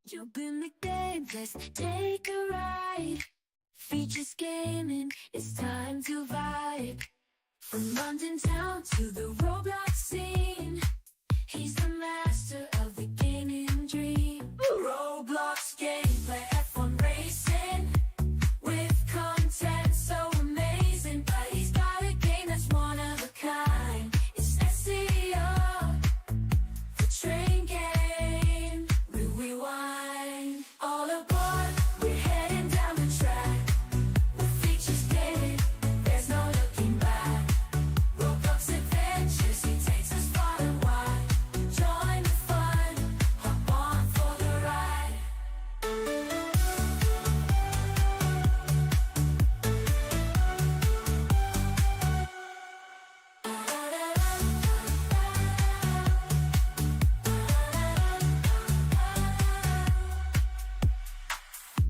Jump in the game, let's take a ride. Features gaming, it's time to vibe. From London town to the Roblox scene, he's the master of the gaming dream. Roblox gameplay, F1 racing, with content so amazing. But he's got a game that's one of a kind. It's SEO, the train game. We rewind. All aboard, we're heading down the track. With features gaming, there's no looking back. Roblox adventures, he takes us far and wide. Join the fun, hop on for the ride.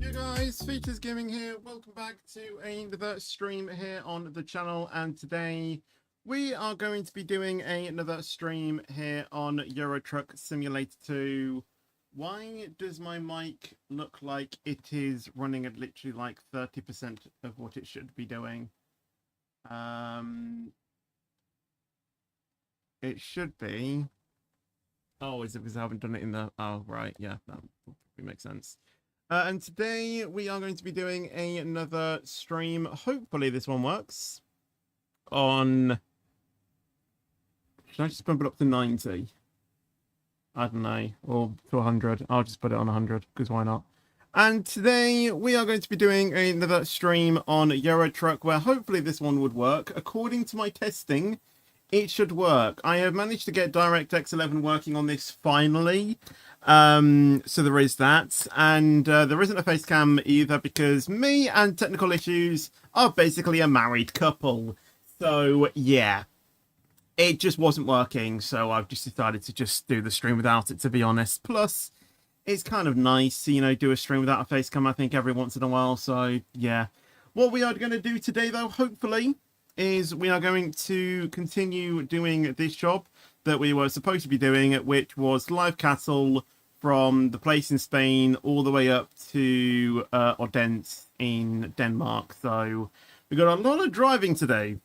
Hey guys, Features Gaming here. Welcome back to another stream here on the channel, and today we are going to be doing another stream here on Euro Truck Simulator 2. Why does my mic look like it is running at literally like 30% of what it should be doing? It should be. Oh, is it because I haven't done it in the... Oh, right, yeah, that probably makes sense. And today we are going to be doing another stream. Hopefully this one works. On... Should I just bump it up to 90? I don't know. Or to 100. I'll just put it on 100, because why not? And today we are going to be doing another stream on Euro Truck, where hopefully this one would work. According to my testing, it should work. I have managed to get DirectX 11 working on this finally. So there is that, and there isn't a face cam either, because me and technical issues are basically a married couple. So yeah, it just wasn't working, so I've just decided to just do the stream without it, to be honest. Plus it's kind of nice, you know, do a stream without a face cam, I think, every once in a while. So yeah, what we are going to do today though, hopefully, is we are going to continue doing this job that we were supposed to be doing, which was live cattle from the place in Spain all the way up to Odense in Denmark. So we've got a lot of driving to do.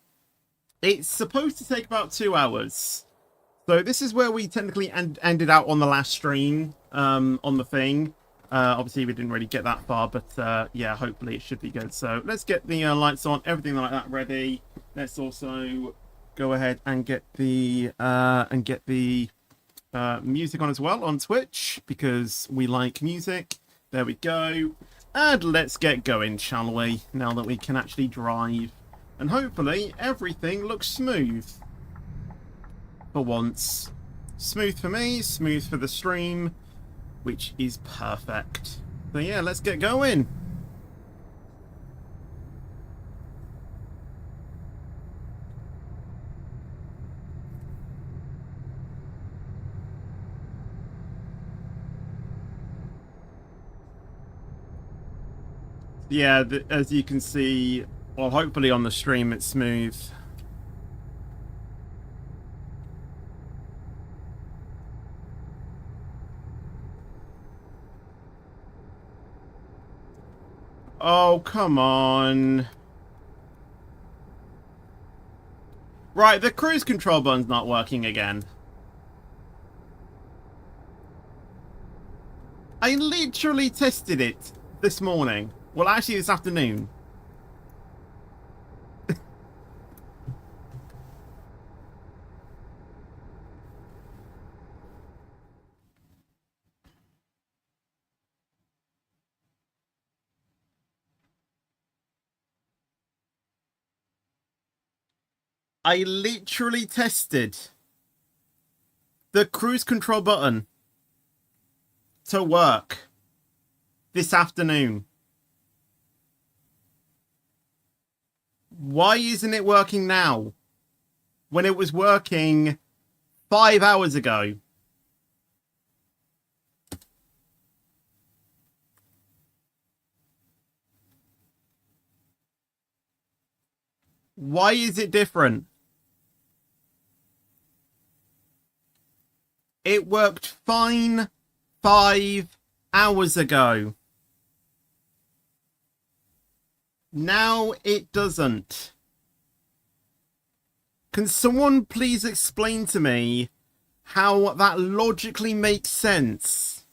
It's supposed to take about 2 hours. So this is where we technically ended out on the last stream on the thing. Obviously we didn't really get that far, but yeah, hopefully it should be good. So let's get the lights on, everything like that ready. Let's also go ahead and get the music on as well on Twitch, because we like music. There we go. And let's get going, shall we? Now that we can actually drive. And hopefully everything looks smooth. For once. Smooth for me, smooth for the stream, which is perfect. So yeah, let's get going. Yeah, as you can see, well, hopefully on the stream it's smooth. Oh, come on. Right, the cruise control button's not working again. I literally tested it this morning. Well, actually this afternoon. I literally tested the cruise control button to work this afternoon. Why isn't it working now when it was working 5 hours ago? Why is it different? It worked fine 5 hours ago. Now it doesn't. Can someone please explain to me how that logically makes sense?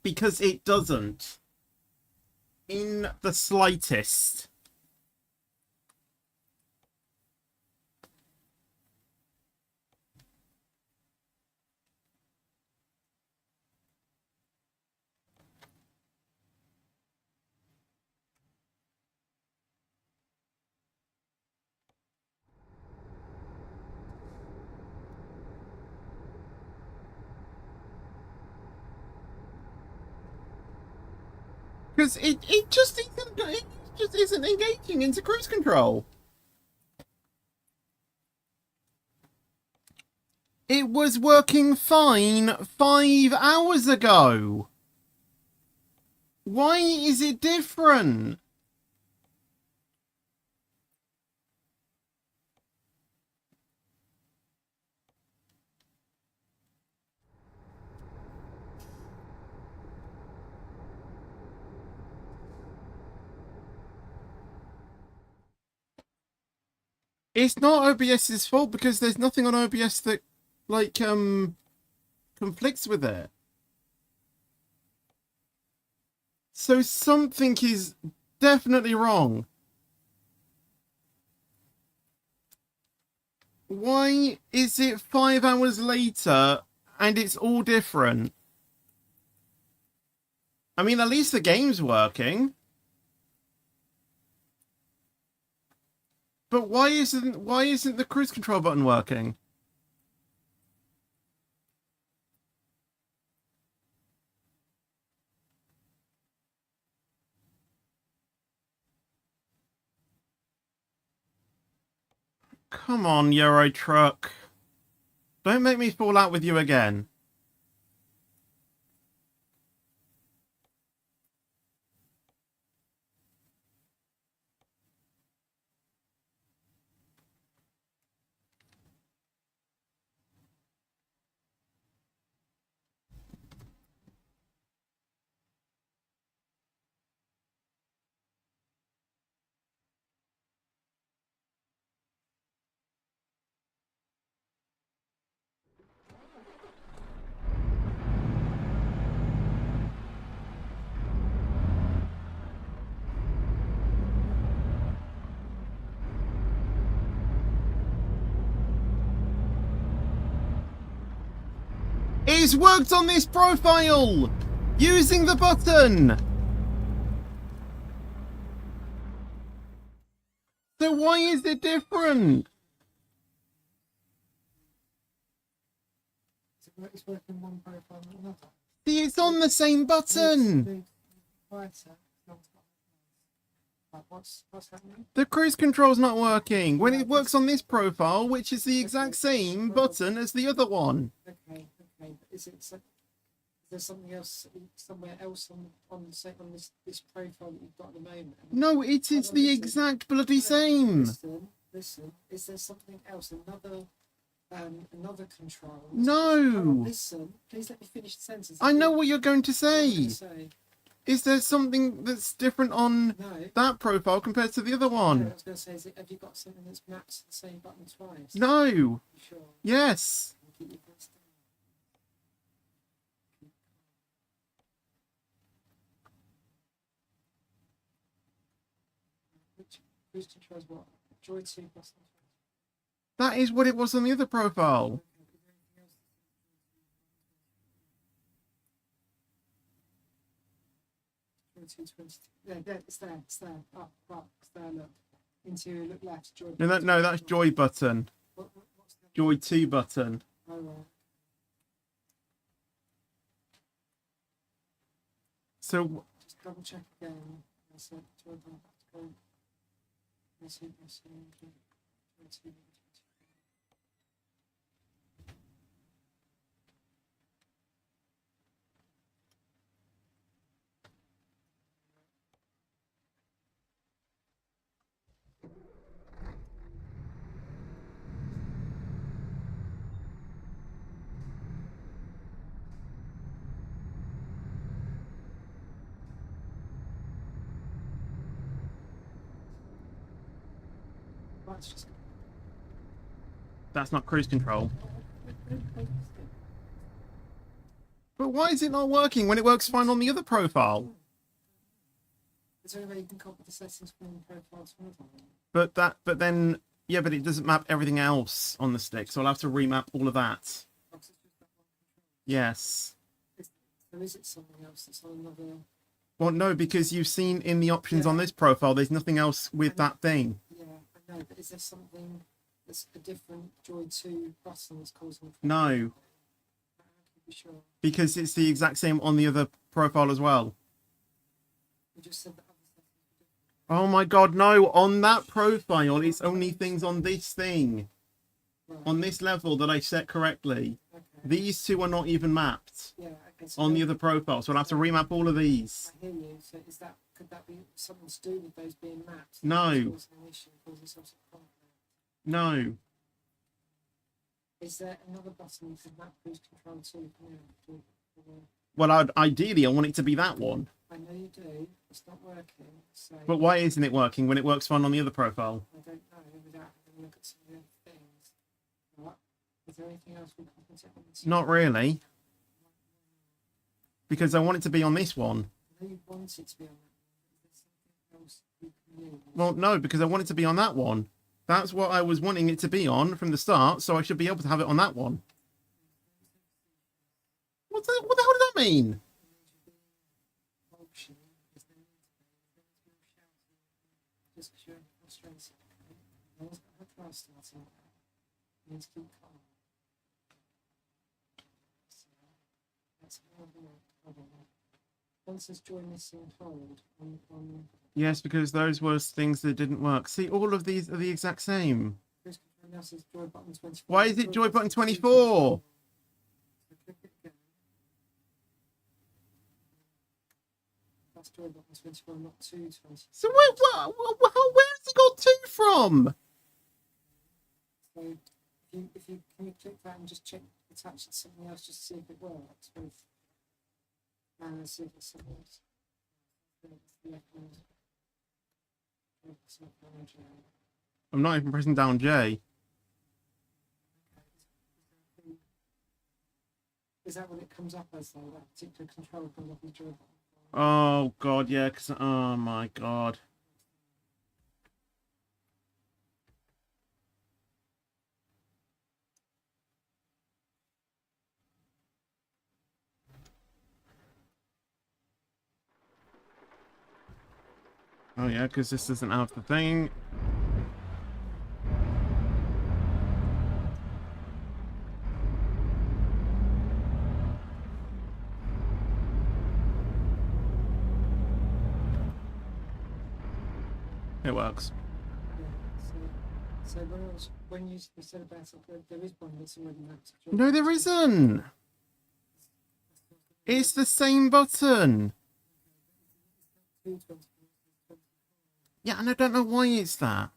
Because it doesn't. In the slightest. Because it just isn't engaging into cruise control. It was working fine 5 hours ago. Why is it different? It's not OBS's fault because there's nothing on OBS that, like, conflicts with it. So something is definitely wrong. Why is it 5 hours later and it's all different? I mean, at least the game's working. But why isn't the cruise control button working? Come on, Euro Truck. Don't make me fall out with you again. It's worked on this profile! Using the button! So why is it different? It's working one profile and another. See, it's on the same button! What's happening? The cruise control's not working when it works on this profile, which is the exact same button as the other one. Okay. But is there something else somewhere else on this profile that you've got at the moment? No, it is the exact bloody same. Listen. Is there something else? Another control? No. Listen. Please let me finish the sentence. I know what you're going to What am I say. gonna say? Is there something that's different on No. that profile compared to the other No, I one? was going to say, have you got something that's mapped to the same button twice? No. You sure? Yes. I'll keep your voice down. Which controls what? Joy 2 plus. That is what it was on the other profile. Yeah, it's there. Up, it's there, look. Interior, look left. Joy. No, that's Joy button. What's the... Joy 2 button. Oh, right. So, Just double check again. I said, Joy button, go. I see. Joy 2. that's just. That's not cruise control. But why is it not working when it works fine on the other profile? Is there any way you can copy the settings from the profile to another one? But then, yeah, but it doesn't map everything else on the stick, so I'll have to remap all of that. Oh, 'cause it's just that one control. Yes. So is it something else that's on another? Well, no, because you've seen in the options on this profile, there's nothing else with that thing. Yeah, I know, but is there something that's a different Joy 2 button that's causing the No, How can you be sure? because it's the exact same on the other profile as well. You just said that other stuff was different. Oh my god, no, on that profile, it's only things on this thing. Right. On this level that I set correctly. Okay. These two are not even mapped Yeah, okay. So on the other profile, so I'll have to remap all of these. I hear you. So could that be something to do with those being mapped? No. Causing an issue, causing some sort of conflict? No. Is there another button you could map cruise control to? Well, ideally, I want it to be that one. I know you do. It's not working. So But why isn't it working when it works fine on the other profile? I don't know without having a look at some of the other things. What? Is there anything else we can put it on? Not really. Because I want it to be on this one. I know you want it to be on that one. Is there something else you can use? Well, no, because I want it to be on that one. That's what I was wanting it to be on from the start, so I should be able to have it on that one. What the hell does that mean? Option is there need to be shouting just because you're frustrated. No one's got her car starting. You need to keep calm. So that's another problem. One says join missing hold on Yes, because those were things that didn't work. See, all of these are the exact same. cruise control now says joy button 24. Why is it joy button 24? So click it again. That's joy button 24, not 220. So where's he got two from? So if you can you click that and just check attach it to something else just to see if it works with and see if it's something else. I'm not even pressing down J. Is that what it comes up as though? That particular control comes up as joy button? Oh god, yeah, because oh my god. Oh yeah, because this doesn't have the thing. It works. Yeah, so when you said about it, there is one that's already mapped. No, there isn't. It's the same button. Yeah, and I don't know why it's that.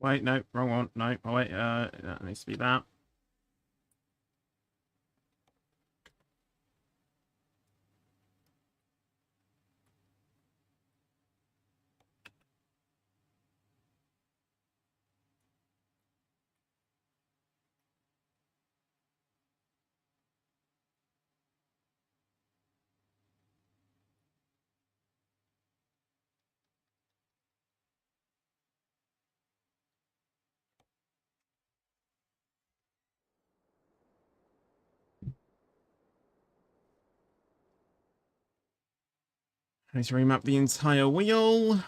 Wait, no, wrong one. No, oh wait, that needs to be that. Let's remap the entire wheel.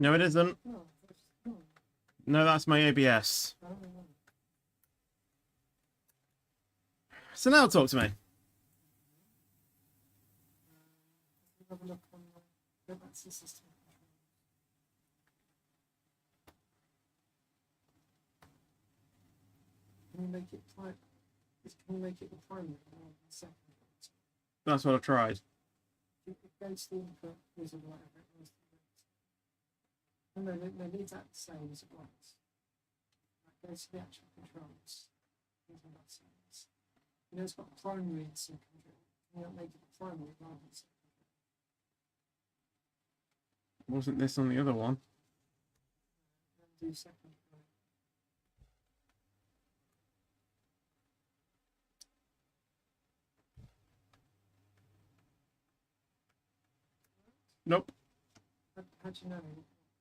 No, it isn't. Oh, oh, No, that's my ABS. oh, oh. So now talk to me. Have a look on the, go back to the system. Can you make it type? Can you make it the primary rather than secondary? That's what I tried. It goes to the input wizard or whatever it was. No, leave that the same as it was. That goes to the actual controls. These are not settings. You know, it's got primary and secondary. Can you not make it the primary rather than secondary? Wasn't this on the other one? And do secondary. Nope. How do you know?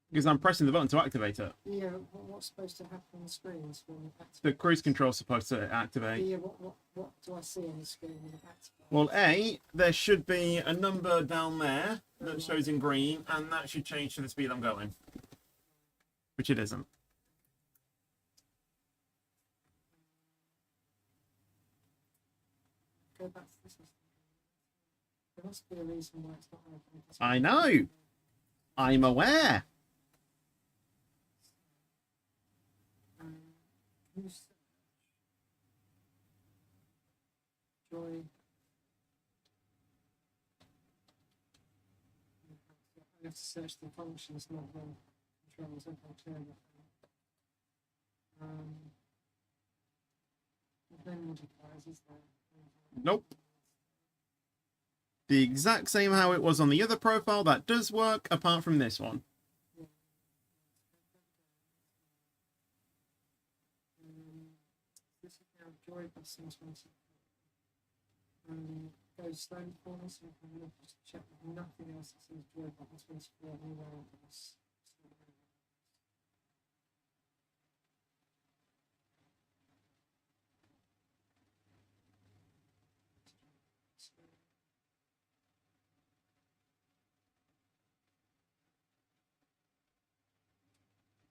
Because I'm pressing the button to activate it. Yeah, what's supposed to happen on the screen is when it activates? The cruise control's supposed to activate. Yeah, what do I see on the screen when it activates? Well, there should be a number down there that shows in green, and that should change to the speed I'm going. Which it isn't. Go back to the system. There must be a reason why it's not open. I know. I'm aware. Can you search Joy? I have to search the functions, not the controls. Okay, clear that. No modifiers, is there? Nope. The exact same how it was on the other profile. That does work, apart from this one. This is now Joy Bussing 20. Go slowly for me so I can look just to check that nothing else that says Joy Button 24 anywhere else.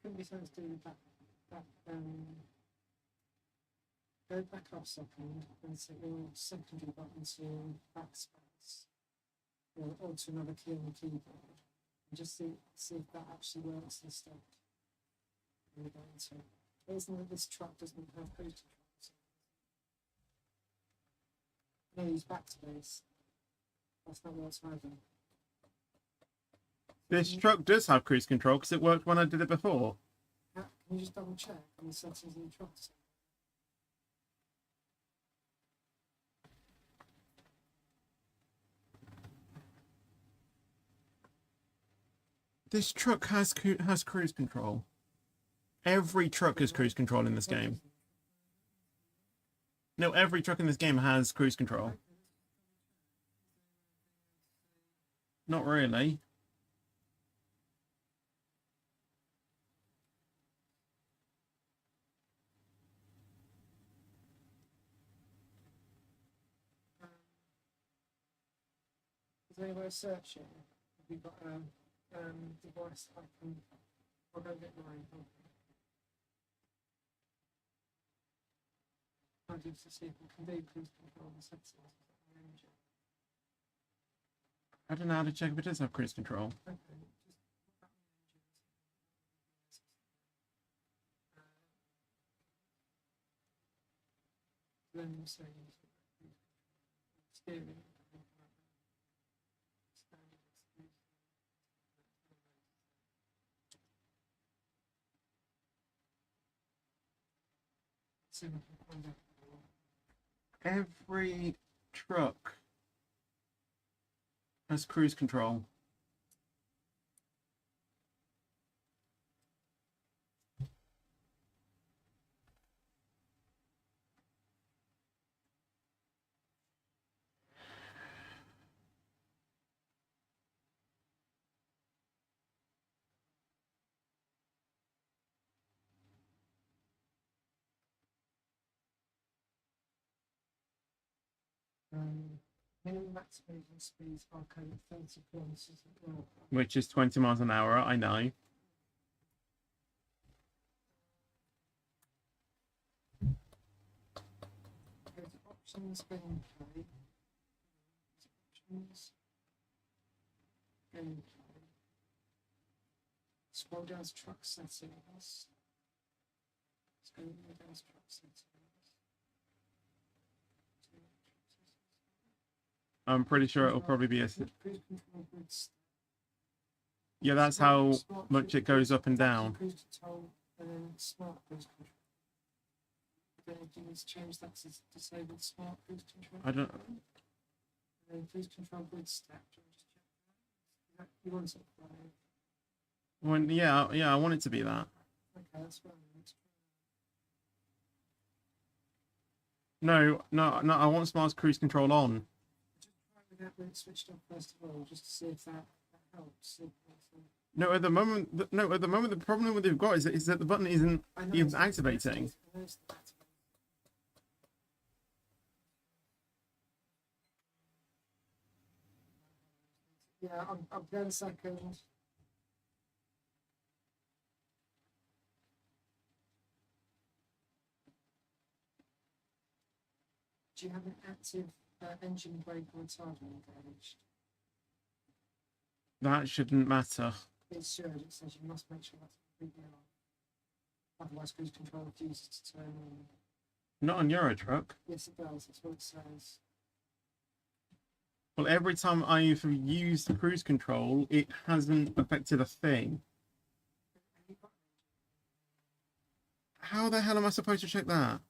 Could be something to do with that. Go back up a second and set your secondary button to backspace or to another key on the keyboard and just see if that actually works instead. We're going to. Isn't that this truck doesn't have cruise control? No, use backspace. That's not what's either. This truck does have cruise control because it worked when I did it before. Can you just double check on the settings in the truck? This truck has cruise control. Every truck has cruise control in this game. No, every truck in this game has cruise control. Not really. Is there any way of searching? Have you got a device I can... I'll go get mine. I'll do to see if we can do cruise control and sensors. I don't know how to check if it does have cruise control. Okay, then you say steering. See if I can find out. Every truck has cruise control. Minimum maximum speeds are code 30 kilometers an hour. Which is 20 miles an hour, I know. Go to options, gameplay. Options, gameplay. Scroll down to truck settings. Let's go down to truck settings. I'm pretty sure it'll probably be a... Cruise control grids. Yeah, that's how much it goes up and down. Cruise control and then smart cruise control. Do you need to change that to disable smart cruise control? I don't... And then cruise control grid step. Do you want to just check that? You want it to play? When, yeah, I want it to be that. Okay, that's fine. No, I want smart cruise control on. Just try without when it's switched on first of all, just to see if that helps. No, at the moment, the problem that they've got is that the button isn't even activating. Yeah, I'll get a second. Do you have an active engine brake or retarder engaged? That shouldn't matter. It should. It says you must make sure that's completely on. Otherwise, cruise control refuses to turn on. Not on Euro Truck. Yes, it does. That's what it says. Well, every time I've used cruise control, it hasn't affected a thing. How the hell am I supposed to check that?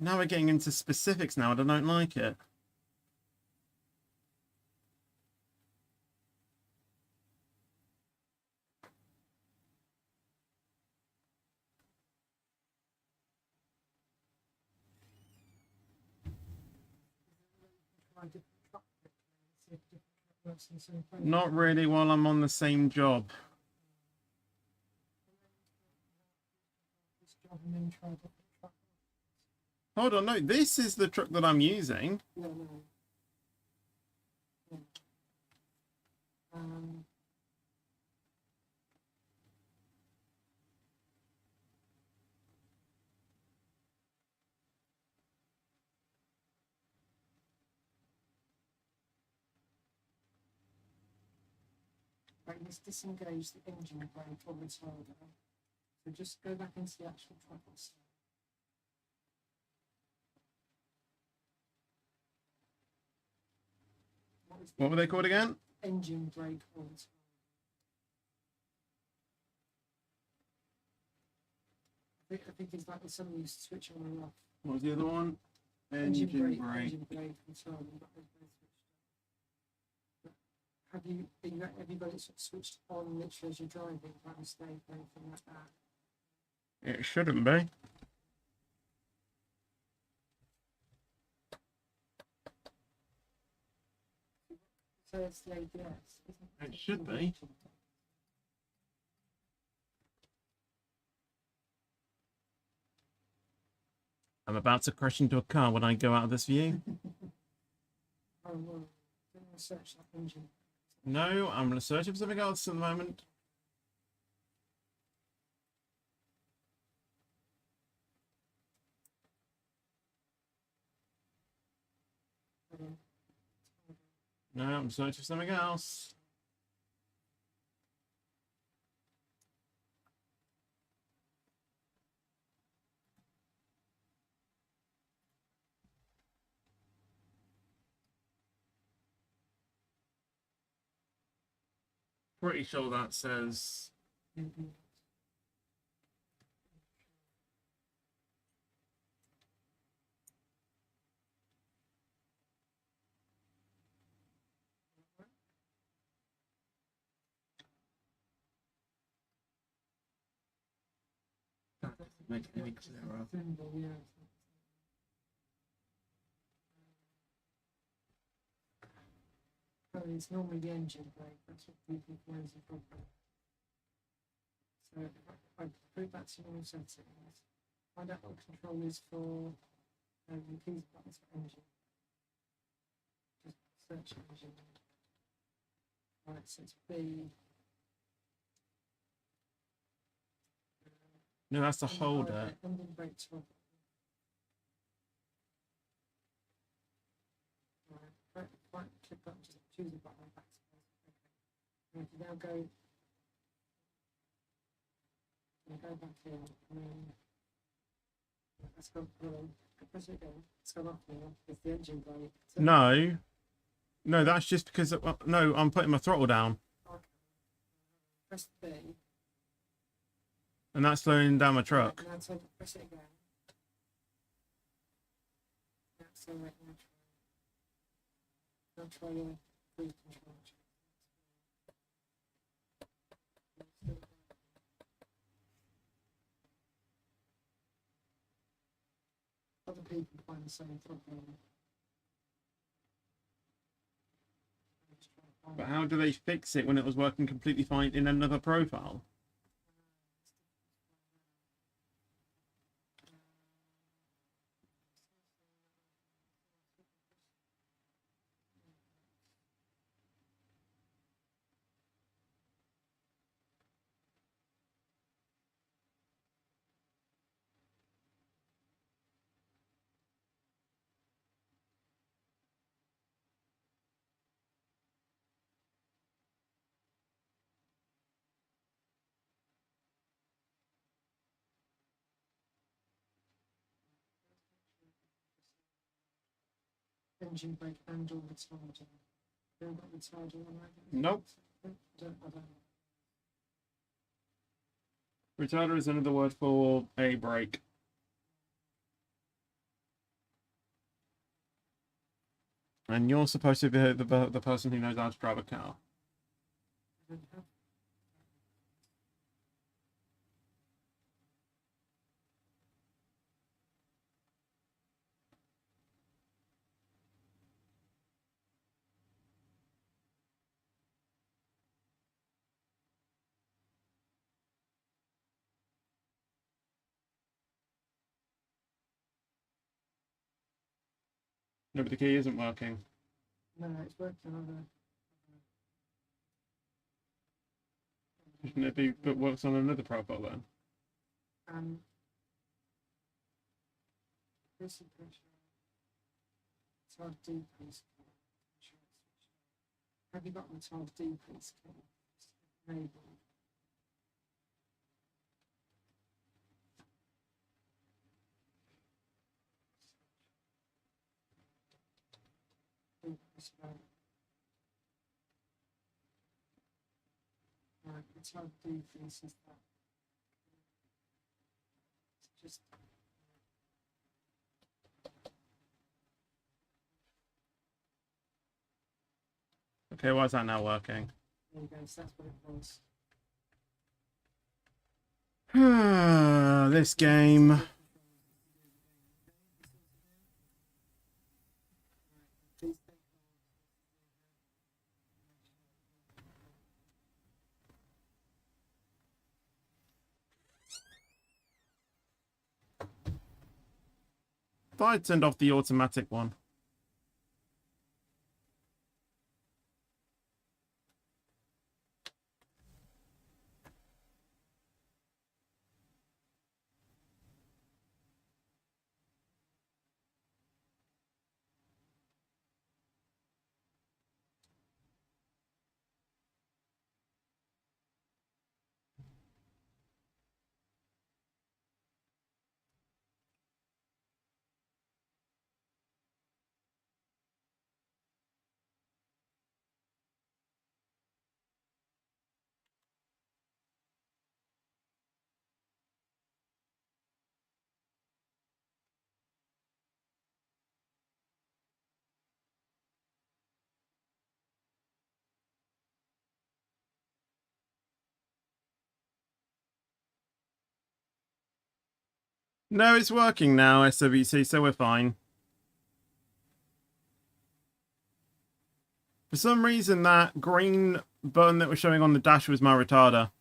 Now we're getting into specifics now, and I don't like it. Not really while I'm on the same job. Hold on, no, this is the truck that I'm using. No. Right, let's disengage the engine brake or retarder. So just go back into the actual truck itself. What were they called again? Engine brake or retarder. I think it's like something you switch on and off. What was the other one? Engine brake retarder. have you got it sort of switched on literally as you're driving by mistake or anything like that? It shouldn't be. So it's the ABS, isn't It should be. I'm about to crash into a car when I go out of this view. Oh, well, don't search that engine. No, I'm researching for something else at the moment. No, I'm searching for something else. Pretty sure that says... That doesn't make it any clearer. Thimble, yeah. Oh, it's normally the engine brake, that's what people find the problem. So if I put it back to normal settings, find out what the control is for the keys buttons for engine. Just search engine. Right, so it's B. No, that's the holder. Engine brake toggle. Right, click button, just choose the button back to basic. Okay. And if you now go back in and then let's go press it again. It's gone off now. It's the engine brake. So No. No, that's just because... no, I'm putting my throttle down. okay. Press B. And that's slowing down my truck. Now press it again. Now accelerate now try. Now try your cruise control. Other people find the same problem. But how do they fix it when it was working completely fine in another profile? Engine brake and or retarder. You haven't got retarder on that? Nope. I don't know. Retarder is another word for a brake. And you're supposed to be the person who knows how to drive a car. I don't have. No, but the key isn't working. No, it's working on a. Shouldn't it be, but works on another profile then? This pressure. Retard decrease key. Have you got retard decrease key? Enabled. Right, retard decrease is that. It's just. Okay, why is that now working? There you go, so that's what it was. This game. Thought I'd turned off the automatic one. No, it's working now, SWC, so we're fine. For some reason, that green button that was showing on the dash was my retarder.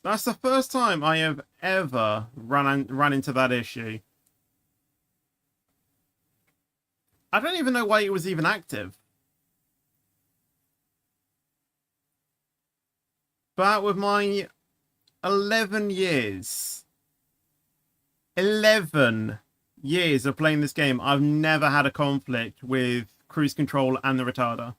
That's the first time I have ever ran into that issue. I don't even know why it was even active. But with my 11 years of playing this game, I've never had a conflict with cruise control and the retarder.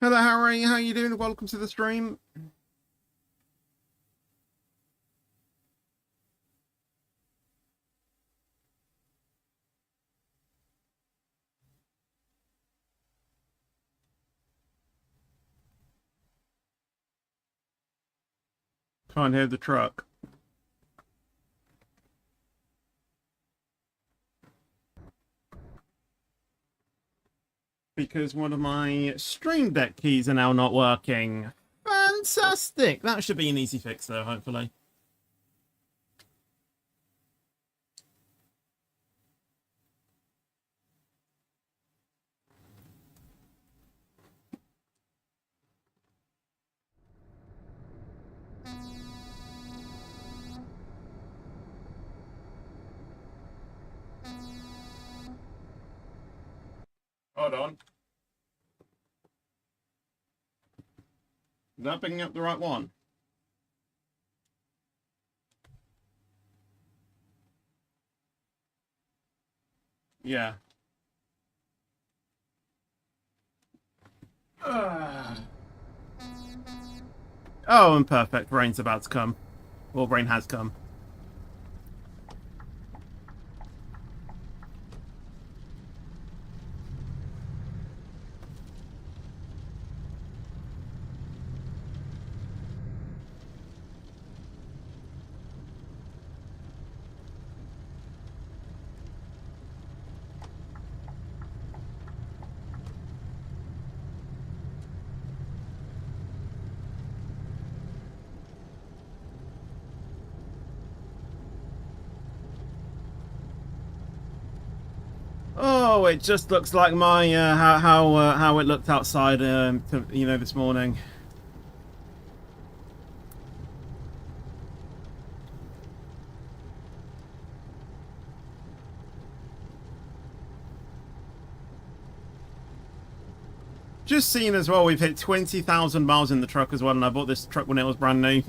Hello, Harry. How you doing? Welcome to the stream. Can't hear the truck. Because one of my Stream Deck keys are now not working. Fantastic! That should be an easy fix, though, hopefully. Hold on. Is that picking up the right one? Yeah. Oh, and perfect. Rain's about to come. Or rain has come. Oh, it just looks like my how it looked outside, this morning. Just seen as well, we've hit 20,000 miles in the truck as well, and I bought this truck when it was brand new.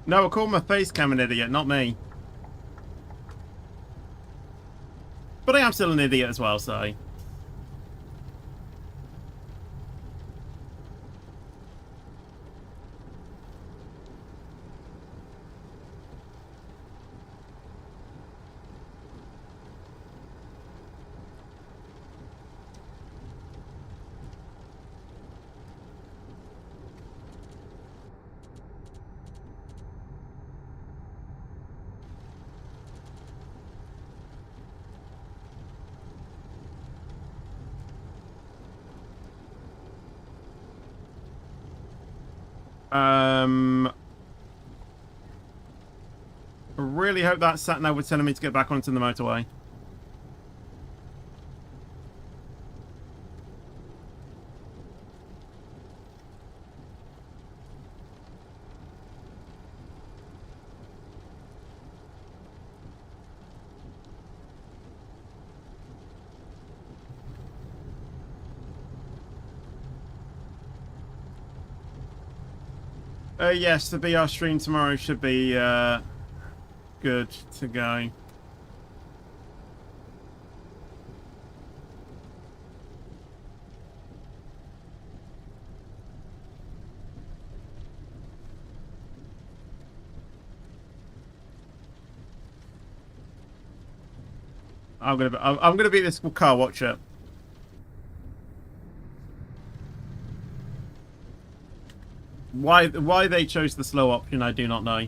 No, I called my face cam an idiot, not me. But I am still an idiot as well, so... I really hope that sat-nav was telling me to get back onto the motorway. Yes, the BR stream tomorrow should be good to go. I'm gonna be this car watcher. Why they chose the slow option, I do not know.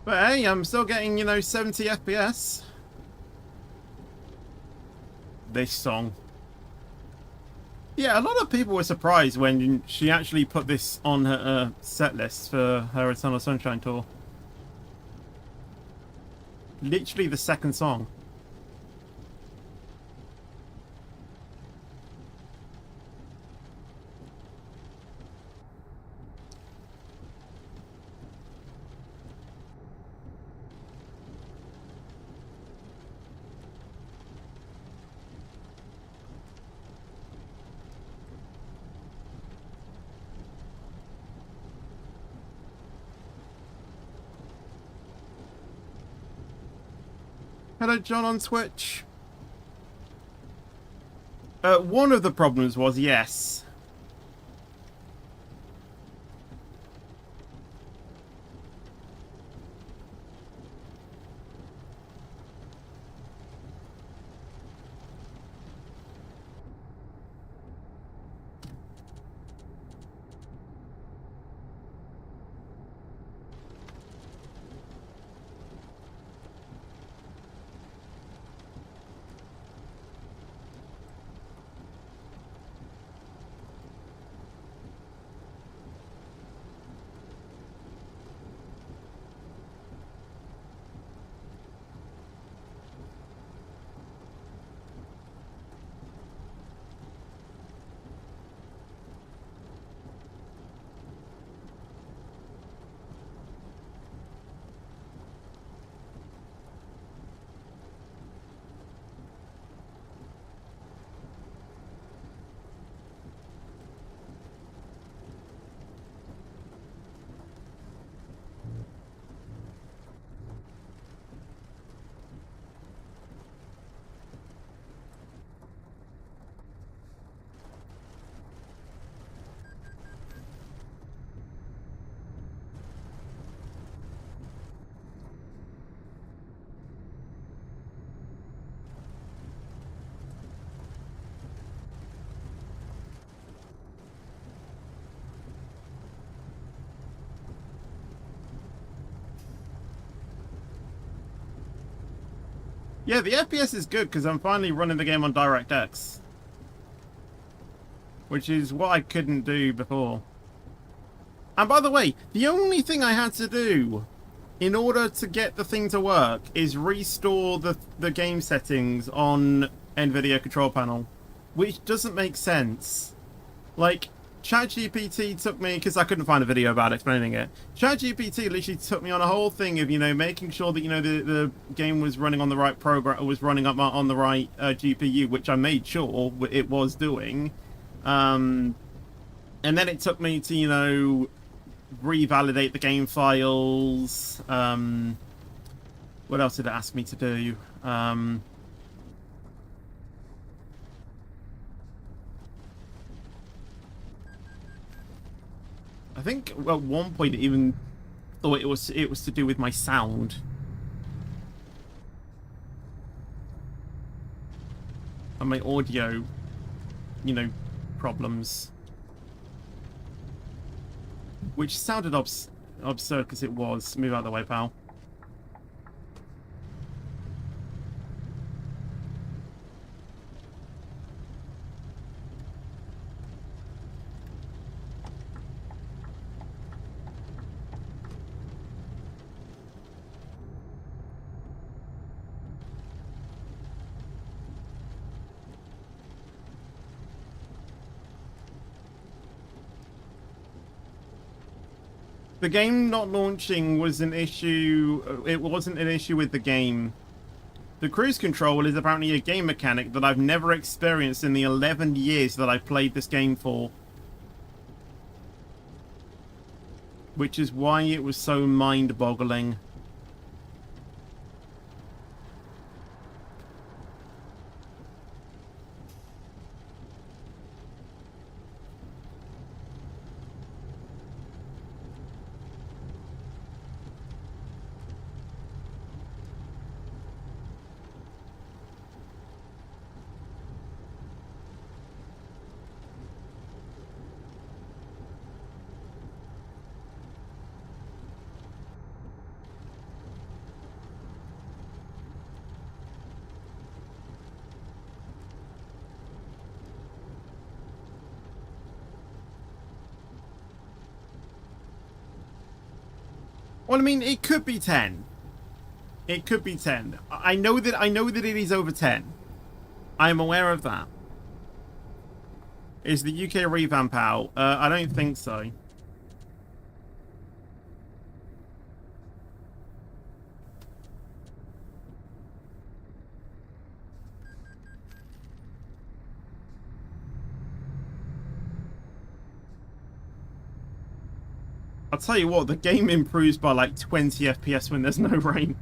But hey, I'm still getting, 70 FPS. This song. Yeah, a lot of people were surprised when she actually put this on her set list for her Eternal Sunshine tour. Literally the second song. Hello, John on Twitch. One of the problems was, yes. Yeah, the FPS is good because I'm finally running the game on DirectX. Which is what I couldn't do before. And by the way, the only thing I had to do in order to get the thing to work is restore the game settings on NVIDIA control panel. Which doesn't make sense. Like, ChatGPT took me, because I couldn't find a video about explaining it. ChatGPT literally took me on a whole thing of, you know, making sure that, you know, the game was running on the right program, was running up on the right GPU, which I made sure it was doing. And then it took me to, you know, revalidate the game files. What else did it ask me to do? I think at one point it even thought it was to do with my sound. And my audio, you know, problems. Which sounded absurd because it was. Move out of the way, pal. The game not launching was an issue. It wasn't an issue with the game. The cruise control is apparently a game mechanic that I've never experienced in the 11 years that I've played this game for. Which is why it was so mind-boggling. Well, I mean, it could be 10. It could be 10. I know that it is over 10. I'm aware of that. Is the UK revamp out? I don't think so. I'll tell you what, the game improves by like 20 FPS when there's no rain.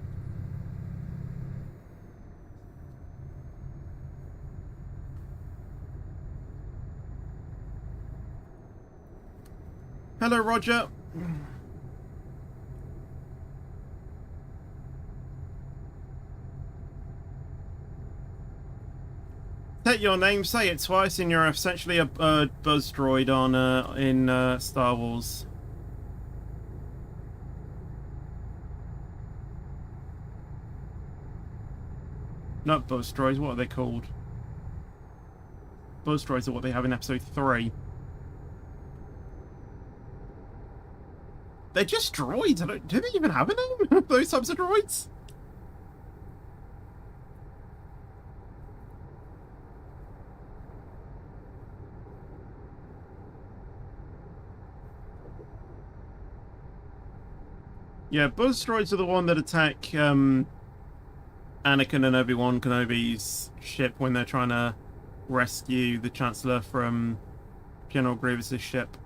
Hello, Roger. Take your name, say it twice, and you're essentially a buzz droid on in Star Wars. Not buzz droids, what are they called? Buzz droids are what they have in episode 3. They're just droids. Do they even have a name? Those types of droids? Yeah, buzz droids are the one that attack Anakin and Obi-Wan Kenobi's ship when they're trying to rescue the Chancellor from General Grievous's ship.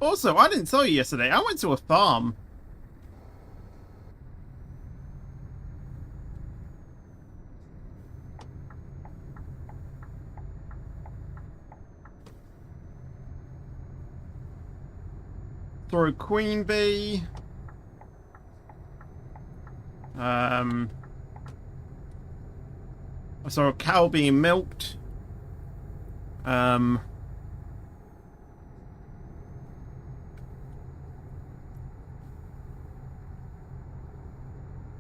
Also, I didn't tell you yesterday, I went to a farm. Saw a queen bee. I saw a cow being milked. What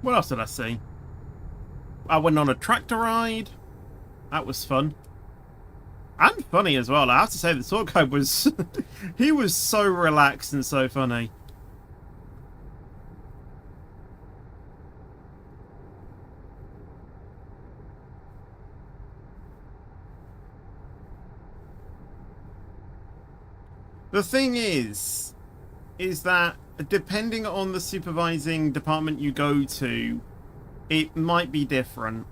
else did I see? I went on a tractor ride. That was fun. And funny as well. I have to say the tour guide was... he was so relaxed and so funny. The thing is that depending on the supervising department you go to, it might be different.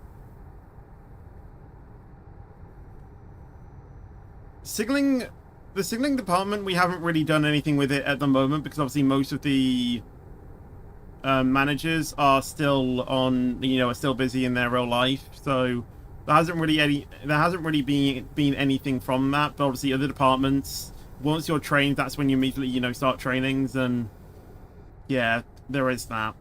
The signaling department, we haven't really done anything with it at the moment because obviously most of the managers are still on, are still busy in their real life. So there hasn't really been anything from that. But obviously other departments, once you're trained, that's when you immediately, start trainings, and yeah, there is that.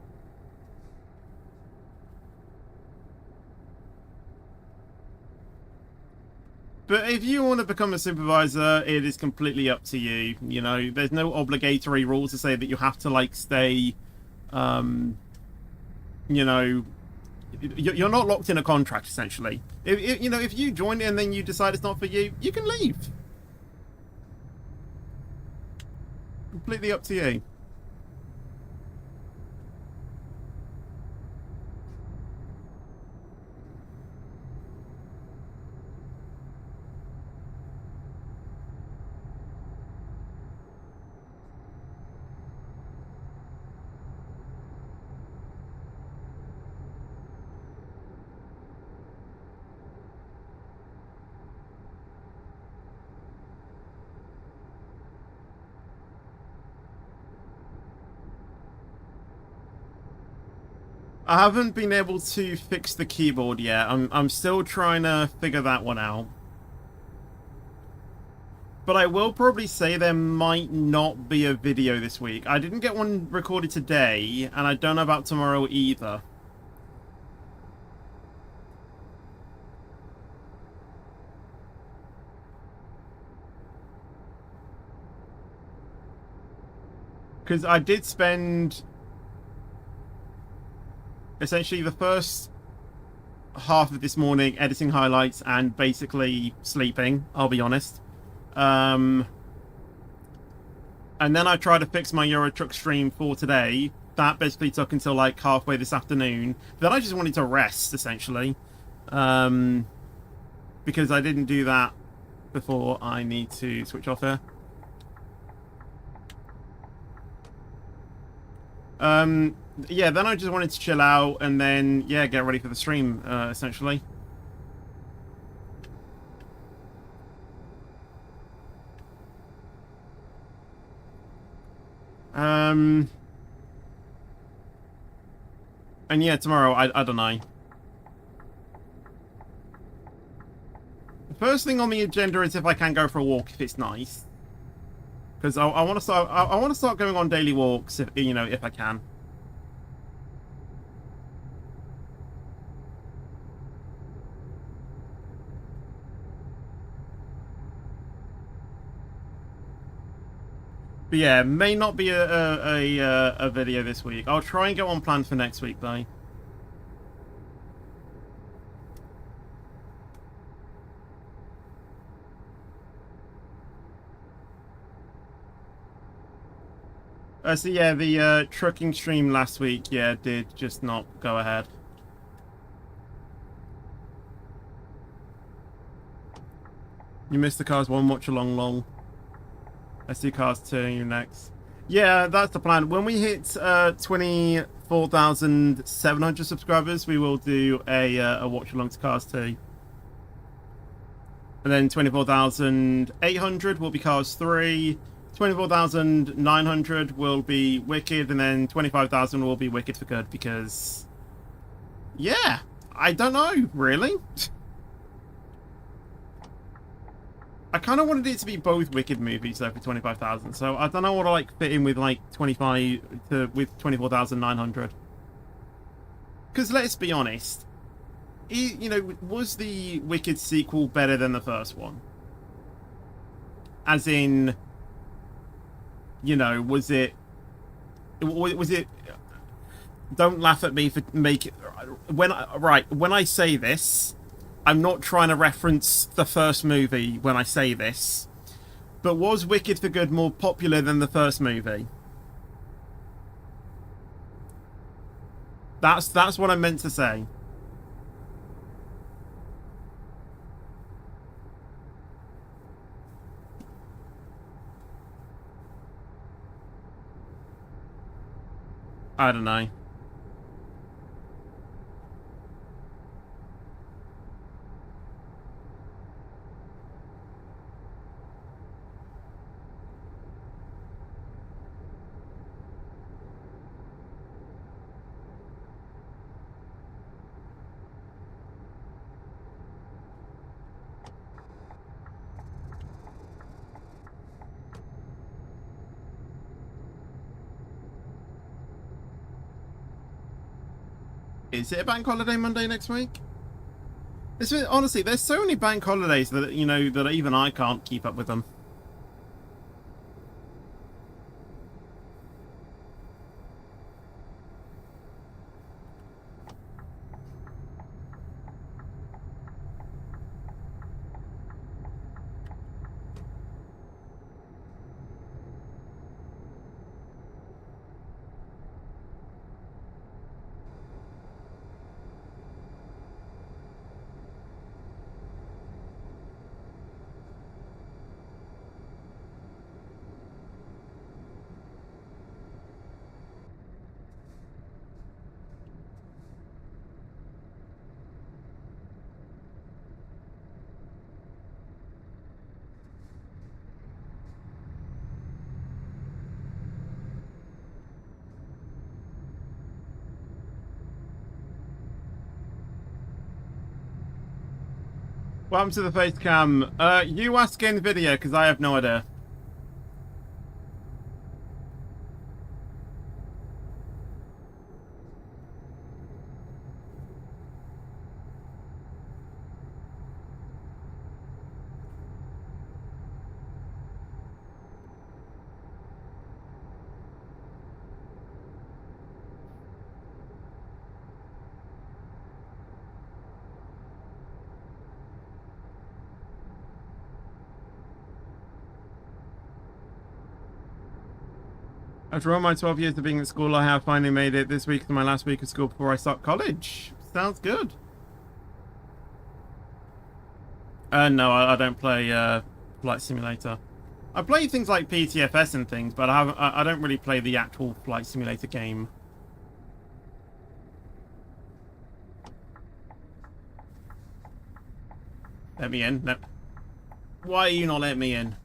But if you want to become a supervisor, it is completely up to you. There's no obligatory rules to say that you have to, stay, you're not locked in a contract, essentially. If you join it and then you decide it's not for you, you can leave. Completely up to you. I haven't been able to fix the keyboard yet. I'm still trying to figure that one out. But I will probably say there might not be a video this week. I didn't get one recorded today, and I don't know about tomorrow either. Because I did spend... essentially the first half of this morning editing highlights and basically sleeping, I'll be honest. And then I tried to fix my Euro Truck stream for today. That basically took until halfway this afternoon. Then I just wanted to rest, essentially. Because I didn't do that before. I need to switch off here. Yeah, then I just wanted to chill out and then, yeah, get ready for the stream, essentially. And yeah, tomorrow, I don't know. The first thing on the agenda is if I can go for a walk, if it's nice. Because I want to start, I want to start going on daily walks, if I can. But yeah, may not be a video this week. I'll try and get one planned for next week, though. So yeah, the trucking stream last week, yeah, did just not go ahead. You missed the Cars 1 watch along long. Let's do Cars 2 next. Yeah, that's the plan. When we hit 24,700 subscribers, we will do a watch along to Cars 2. And then 24,800 will be Cars 3. 24,900 will be Wicked, and then 25,000 will be Wicked for Good, because... yeah, I don't know, really. I kind of wanted it to be both Wicked movies though for 25,000. So I don't know what to like fit in with like 25 to with 24,900. Because let's be honest, you know, was the Wicked sequel better than the first one? As in, you know, was it? Don't laugh at me for when I say this, I'm not trying to reference the first movie when I say this, but was Wicked for Good more popular than the first movie? That's what I meant to say. I don't know. Is it a bank holiday Monday next week? Honestly, there's so many bank holidays that, you know, that even I can't keep up with them. Welcome to the face cam. You ask in video because I have no idea. After all my 12 years of being at school, I have finally made it this week to my last week of school before I start college. Sounds good. No, I don't play Flight Simulator. I play things like PTFS and things, but I don't really play the actual Flight Simulator game. Let me in. No. Why are you not letting me in?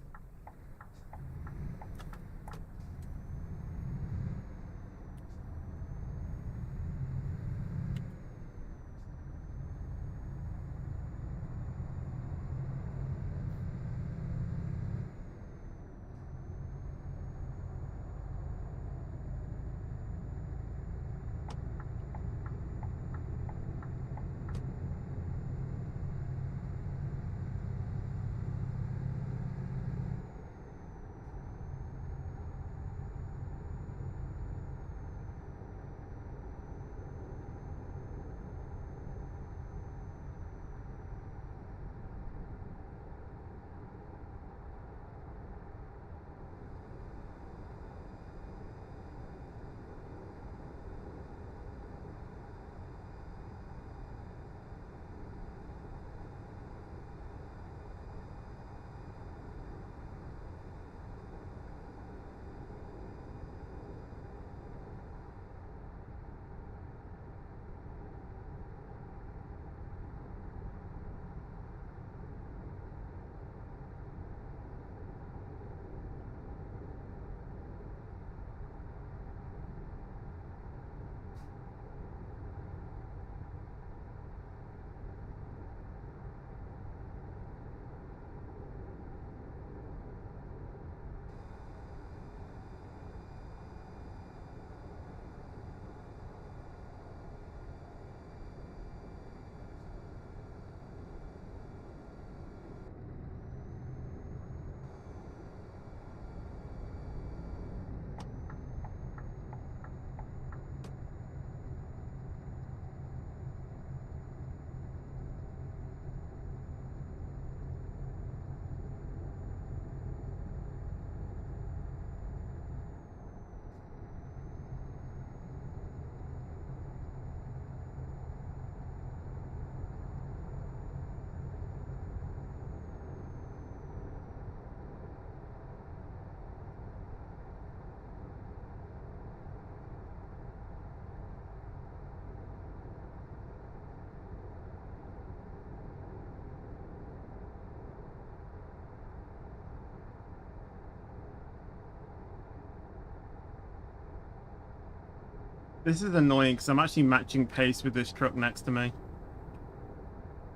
This is annoying because I'm actually matching pace with this truck next to me.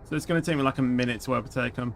So it's going to take me like a minute to overtake him.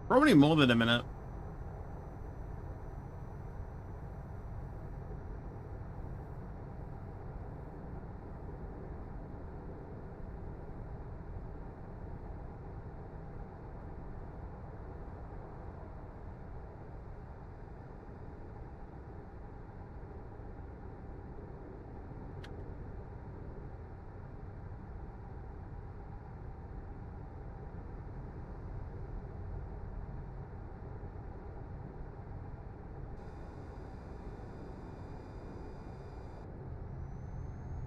Probably more than a minute.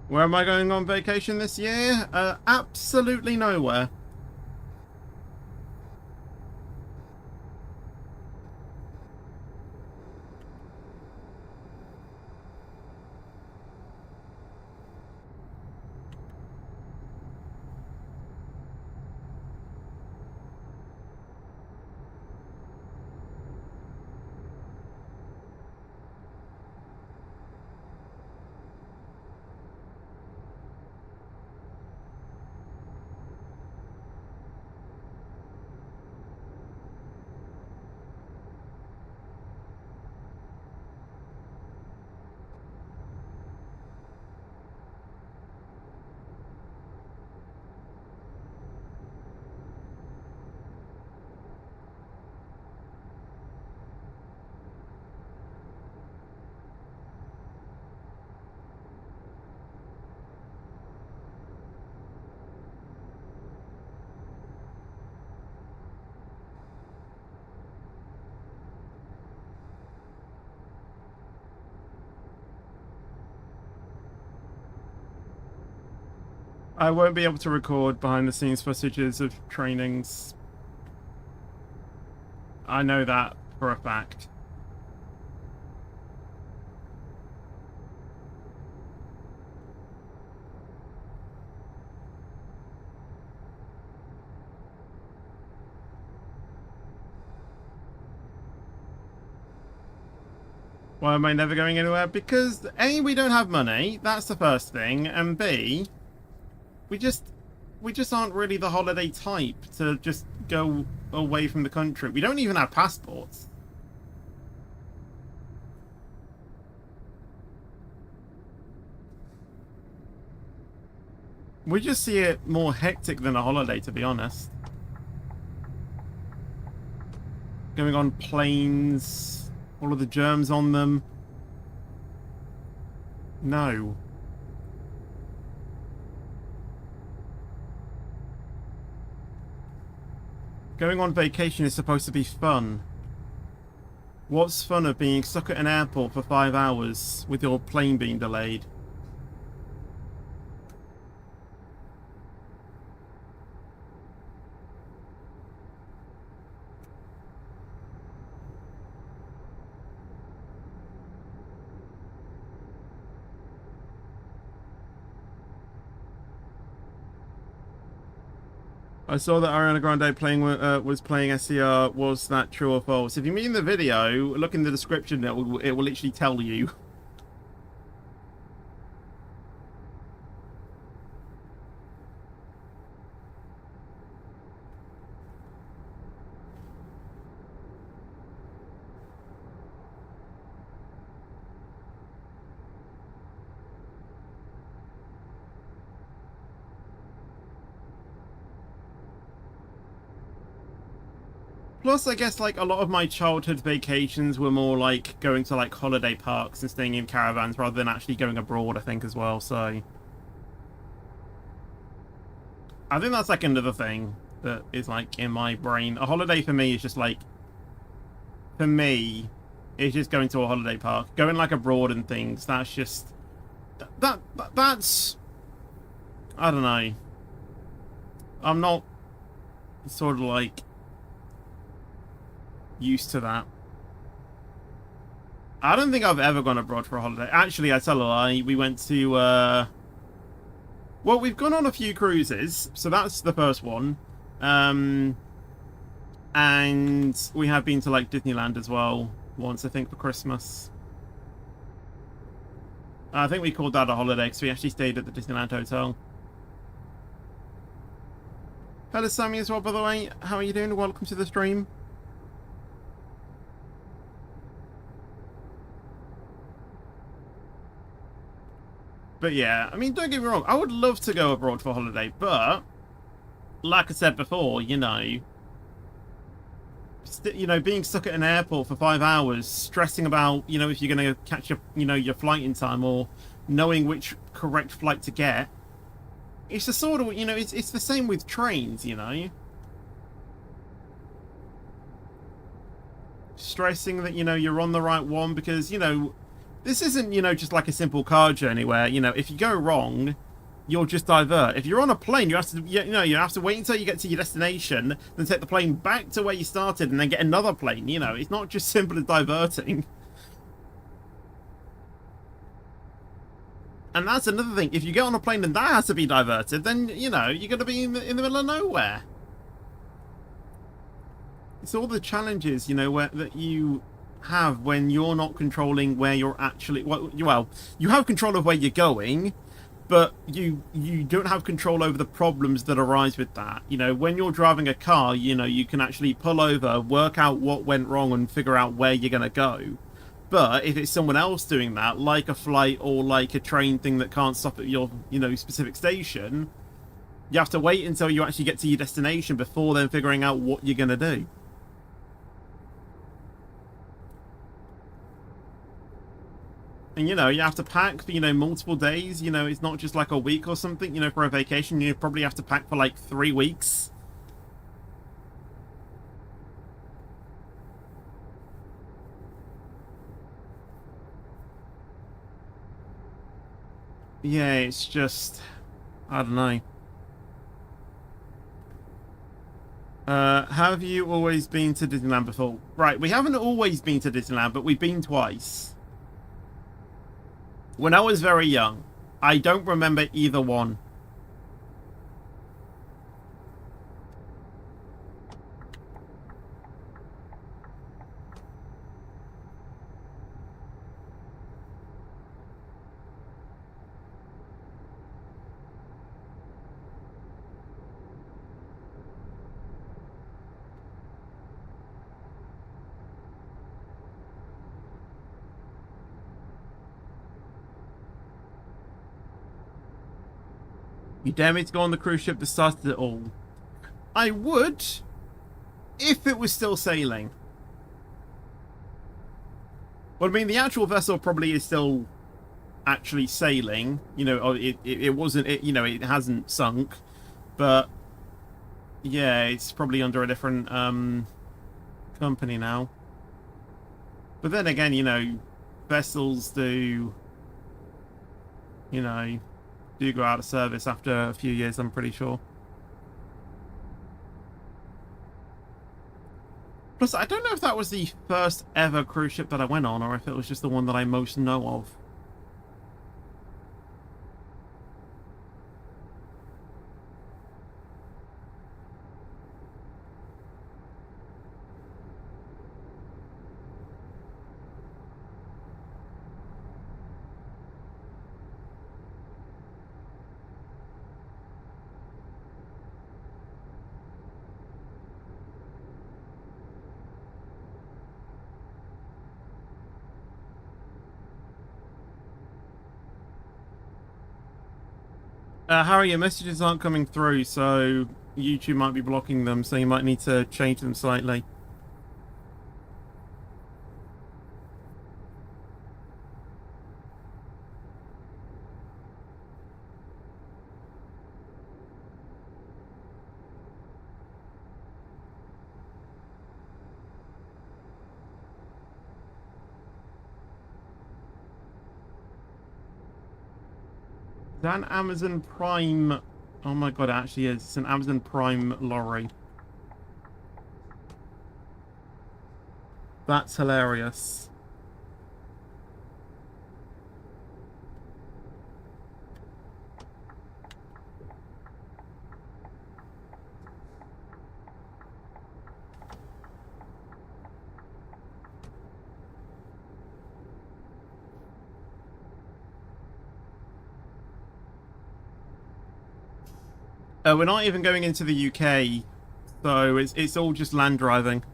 Where am I going on vacation this year? Absolutely nowhere. I won't be able to record behind the scenes footages of trainings. I know that for a fact. Why am I never going anywhere? Because A, we don't have money, that's the first thing, and B, we just aren't really the holiday type to just go away from the country. We don't even have passports. We just see it more hectic than a holiday, to be honest. Going on planes, all of the germs on them. No. Going on vacation is supposed to be fun. What's fun of being stuck at an airport for 5 hours with your plane being delayed? I saw that Ariana Grande playing was playing SCR. Was that true or false? If you mean the video, look in the description. It will literally tell you. Plus, I guess, like, a lot of my childhood vacations were more like going to, like, holiday parks and staying in caravans rather than actually going abroad, I think, as well, so... I think that's, like, another thing. that is like in my brain. A holiday for me is just like, for me, it's just going to a holiday park, going like abroad and things. That's just that's I don't know. I'm not sort of like used to that. I don't think I've ever gone abroad for a holiday. Actually, I tell a lie. We went to well, we've gone on a few cruises, so that's the first one. And we have been to like Disneyland as well once, I think, for Christmas. I think we called that a holiday because we actually stayed at the Disneyland Hotel. Hello, Sammy, as well, by the way. How are you doing? Welcome to the stream. But yeah, I mean, don't get me wrong. I would love to go abroad for a holiday, but like I said before, you know, being stuck at an airport for 5 hours, stressing about, you know, if you're going to catch your flight in time or knowing which correct flight to get. It's the sort of, it's the same with trains, you know. Stressing that, you're on the right one because, this isn't, just like a simple car journey where, if you go wrong, you'll just divert. If you're on a plane, you have to wait until you get to your destination, then take the plane back to where you started and then get another plane. It's not just simple as diverting. And that's another thing. If you get on a plane and that has to be diverted, then, you're going to be in the middle of nowhere. It's all the challenges, that you have when you're not controlling where you're actually... Well, you have control of where you're going, but you don't have control over the problems that arise with that. When you're driving a car, you can actually pull over, work out what went wrong, and figure out where you're going to go. But if it's someone else doing that, like a flight or like a train thing that can't stop at your, specific station, you have to wait until you actually get to your destination before then figuring out what you're going to do. And, you have to pack for, multiple days. It's not just like a week or something, for a vacation. You probably have to pack for like 3 weeks. Yeah, it's just... I don't know. Have you always been to Disneyland before? Right, we haven't always been to Disneyland, but we've been twice. When I was very young, I don't remember either one. You dare me to go on the cruise ship that started it all? I would, if it was still sailing. Well, I mean, the actual vessel probably is still actually sailing. It wasn't, it hasn't sunk. But, yeah, it's probably under a different company now. But then again, vessels do, do go out of service after a few years, I'm pretty sure. Plus, I don't know if that was the first ever cruise ship that I went on, or if it was just the one that I most know of. Harry, your messages aren't coming through, so YouTube might be blocking them, so you might need to change them slightly. Is that an Amazon Prime? Oh my god, it actually is. It's an Amazon Prime lorry. That's hilarious. We're not even going into the UK, so it's all just land driving.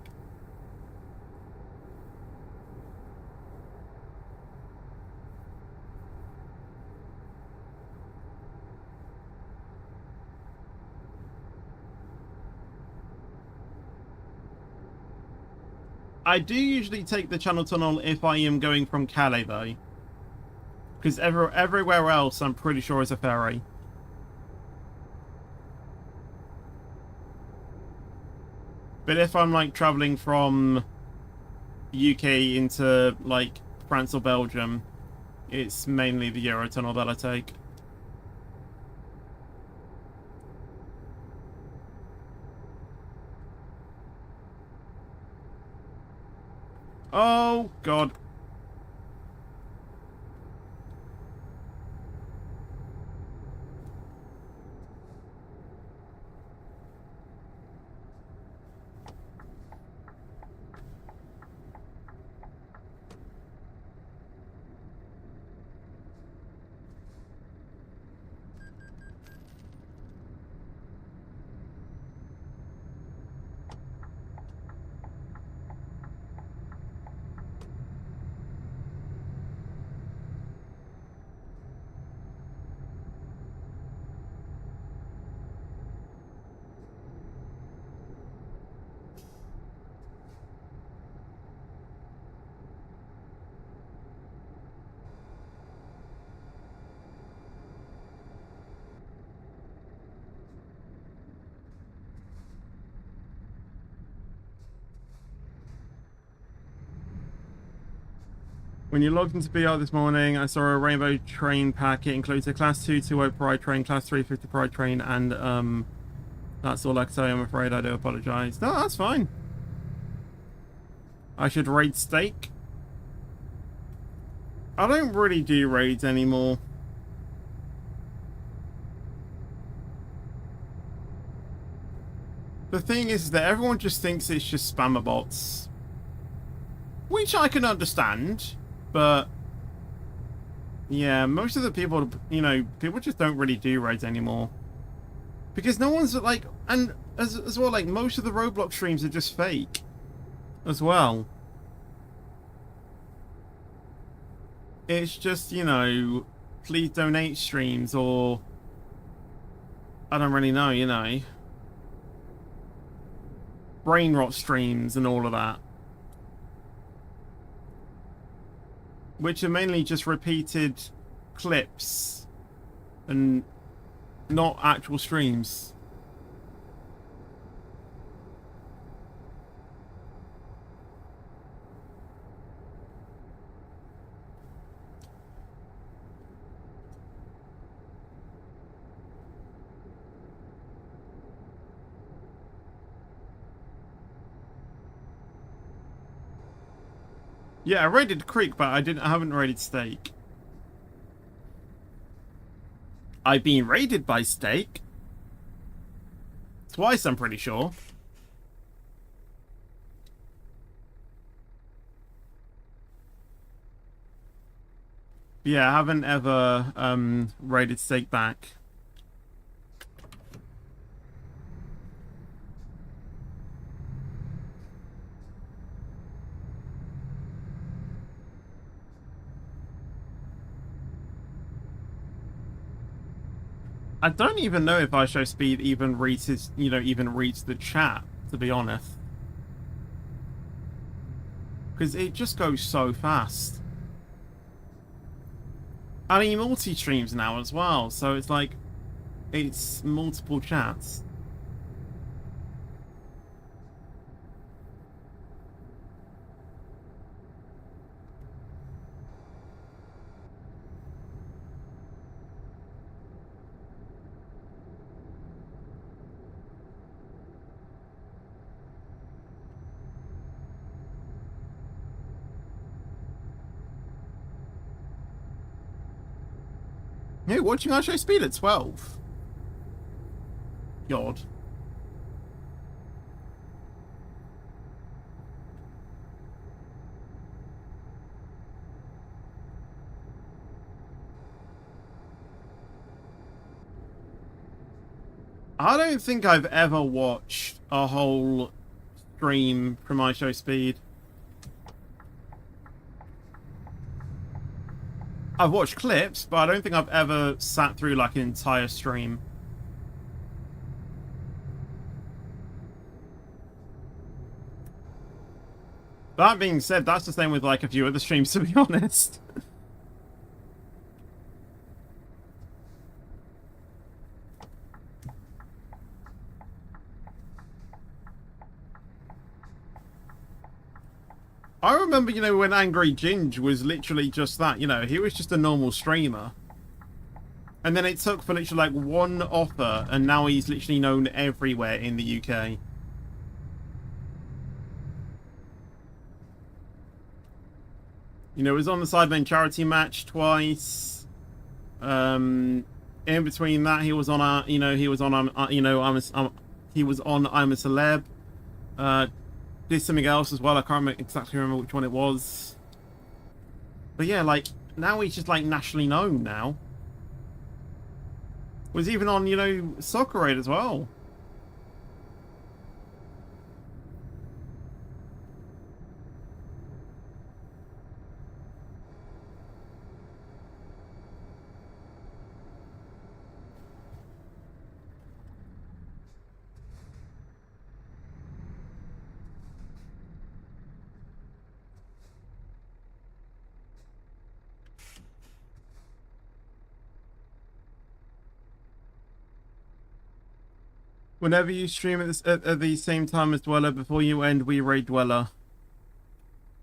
I do usually take the Channel Tunnel if I am going from Calais, though. Because everywhere else, I'm pretty sure is a ferry. But if I'm, like, traveling from UK into, like, France or Belgium, it's mainly the Eurotunnel that I take. Oh, God. When you logged into BR this morning, I saw a rainbow train pack. It includes a Class 2 2.0 Pride train, Class 3 50 Pride train, and that's all I can say. I'm afraid. I do apologise. No, that's fine. I should raid steak. I don't really do raids anymore. The thing is that everyone just thinks it's just spammer bots. Which I can understand, but yeah, most of the people, you know, people just don't really do raids anymore. Because no one's like, and as well, like, most of the Roblox streams are just fake as well. It's just, you know, please donate streams, or I don't really know, you know, brain rot streams and all of that. Which are mainly just repeated clips and not actual streams. Yeah, I raided Creek, but I haven't raided Steak. I've been raided by Steak. Twice, I'm pretty sure. Yeah, I haven't ever raided Steak back. I don't even know if I show speed even reaches, you know, even reads the chat, to be honest. Because it just goes so fast. I mean, multi-streams now as well, so it's like, it's multiple chats. Hey, watching our show speed at 12. God. I don't think I've ever watched a whole stream from my show speed. I've watched clips, but I don't think I've ever sat through like an entire stream. That being said, that's the same with like a few other streams, to be honest. I remember, you know, when Angry Ginge was literally just that, you know, he was just a normal streamer. And then it took for literally like one offer, and now he's literally known everywhere in the UK. You know, he was on the Sidemen charity match twice. In between that, he was on a, you know, he was on he was on I'm a Celeb. Did something else as well. I can't exactly remember which one it was. But yeah, like, now he's just, like, nationally known now. Was even on, you know, Soccer Aid as well. Whenever you stream at the same time as Dweller, before you end, we raid Dweller.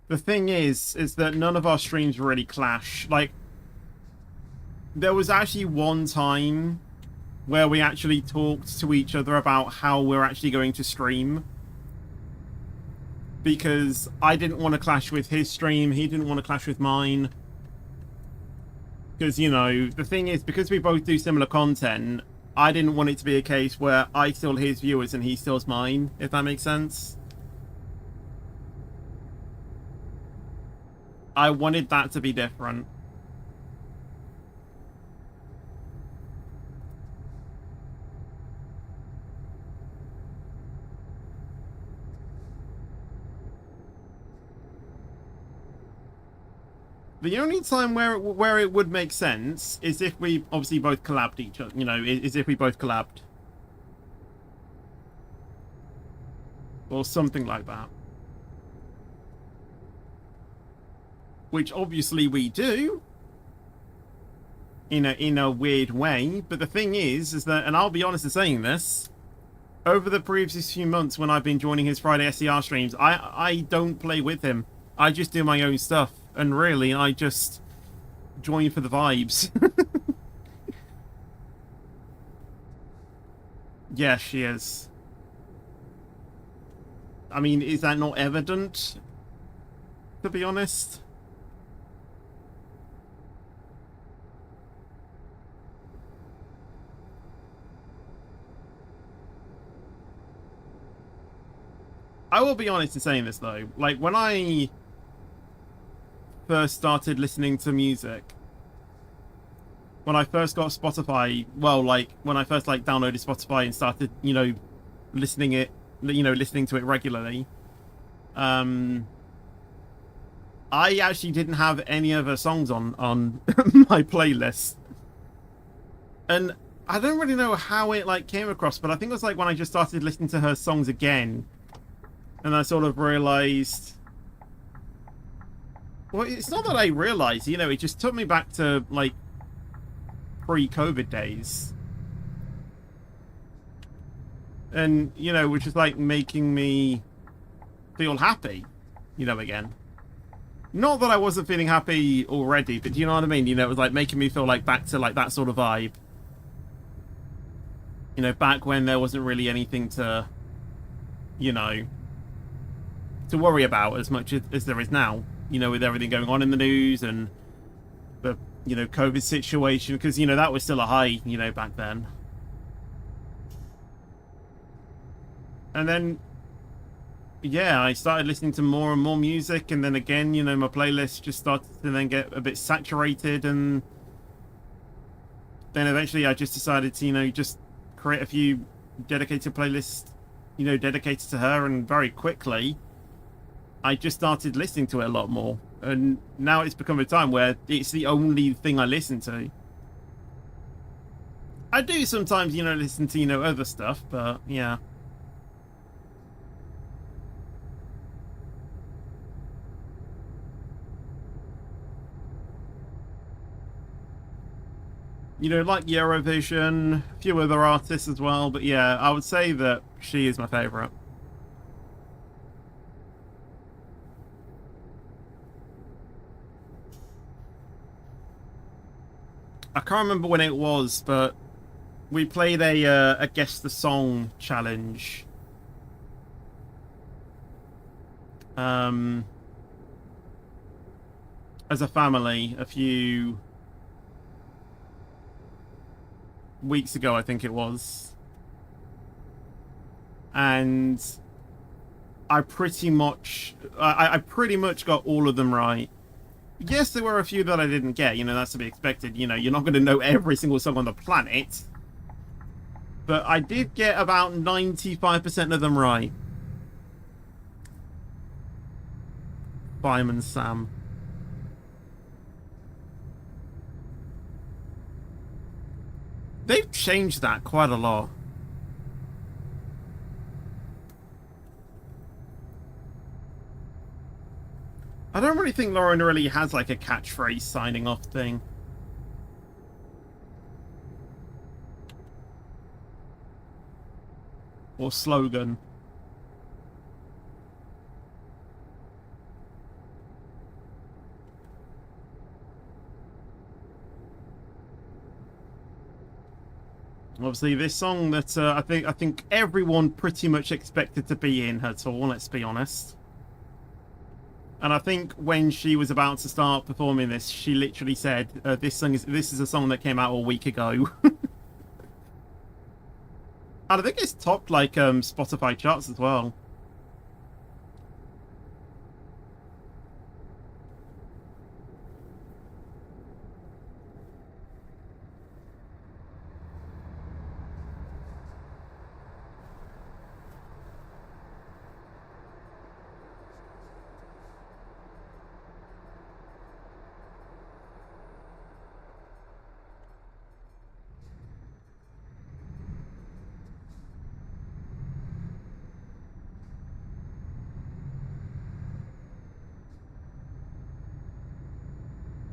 The thing is that none of our streams really clash. Like, there was actually one time where we actually talked to each other about how we're actually going to stream. Because I didn't want to clash with his stream, he didn't want to clash with mine. Because, you know, the thing is, because we both do similar content, I didn't want it to be a case where I steal his viewers and he steals mine, if that makes sense. I wanted that to be different. The only time where it would make sense is if we obviously both collabed each other, you know, is if we both collabed. Or something like that. Which obviously we do. In a weird way. But the thing is that, and I'll be honest in saying this, over the previous few months when I've been joining his Friday SCR streams, I don't play with him. I just do my own stuff. And really, I just join for the vibes. Yeah, she is. I mean, is that not evident? To be honest? I will be honest in saying this, though. Like, when I first started listening to music, when I first got Spotify, well, like when I first like downloaded Spotify and started, you know, listening to it regularly, I actually didn't have any other songs on my playlist, and I don't really know how it like came across, but I think it was like when I just started listening to her songs again, and I sort of realized. Well, it's not that I realized, you know, it just took me back to, like, pre-COVID days. And, you know, which is, like, making me feel happy, you know, again. Not that I wasn't feeling happy already, but do you know what I mean? You know, it was, like, making me feel, like, back to, like, that sort of vibe. You know, back when there wasn't really anything to, you know, to worry about as much as there is now. You know, with everything going on in the news and the you know, COVID situation, because, you know, that was still a high, you know, back then. And then, yeah, I started listening to more and more music, and then again, you know, my playlist just started to then get a bit saturated, and then eventually I just decided to, you know, just create a few dedicated playlists, you know, dedicated to her, and very quickly I just started listening to it a lot more. And now it's become a time where it's the only thing I listen to. I do sometimes, you know, listen to, you know, other stuff, but yeah. You know, like Eurovision, a few other artists as well, but yeah, I would say that she is my favourite. I can't remember when it was, but we played a Guess the Song challenge. As a family a few weeks ago, I think it was. And I pretty much got all of them right. Yes, there were a few that I didn't get, you know, that's to be expected. You know, you're not going to know every single song on the planet. But I did get about 95% of them right. Fireman Sam. They've changed that quite a lot. I don't really think Lauren really has like a catchphrase signing off thing. Or slogan. Obviously, this song that I think everyone pretty much expected to be in her tour. Let's be honest. And I think when she was about to start performing this, she literally said, "This is a song that came out a week ago." And I think it's topped like Spotify charts as well.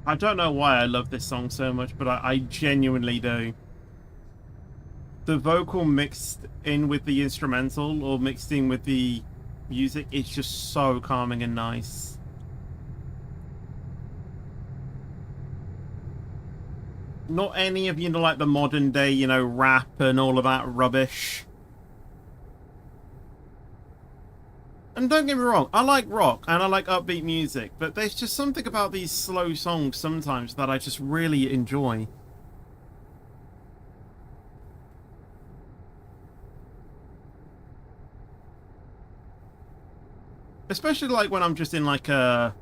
I don't know why I love this song so much, but I genuinely do. The vocal mixed in with the instrumental or mixed in with the music, it's just so calming and nice. Not any of, you know, like the modern day, you know, rap and all of that rubbish. And don't get me wrong, I like rock and I like upbeat music, but there's just something about these slow songs sometimes that I just really enjoy. Especially like when I'm just in like a...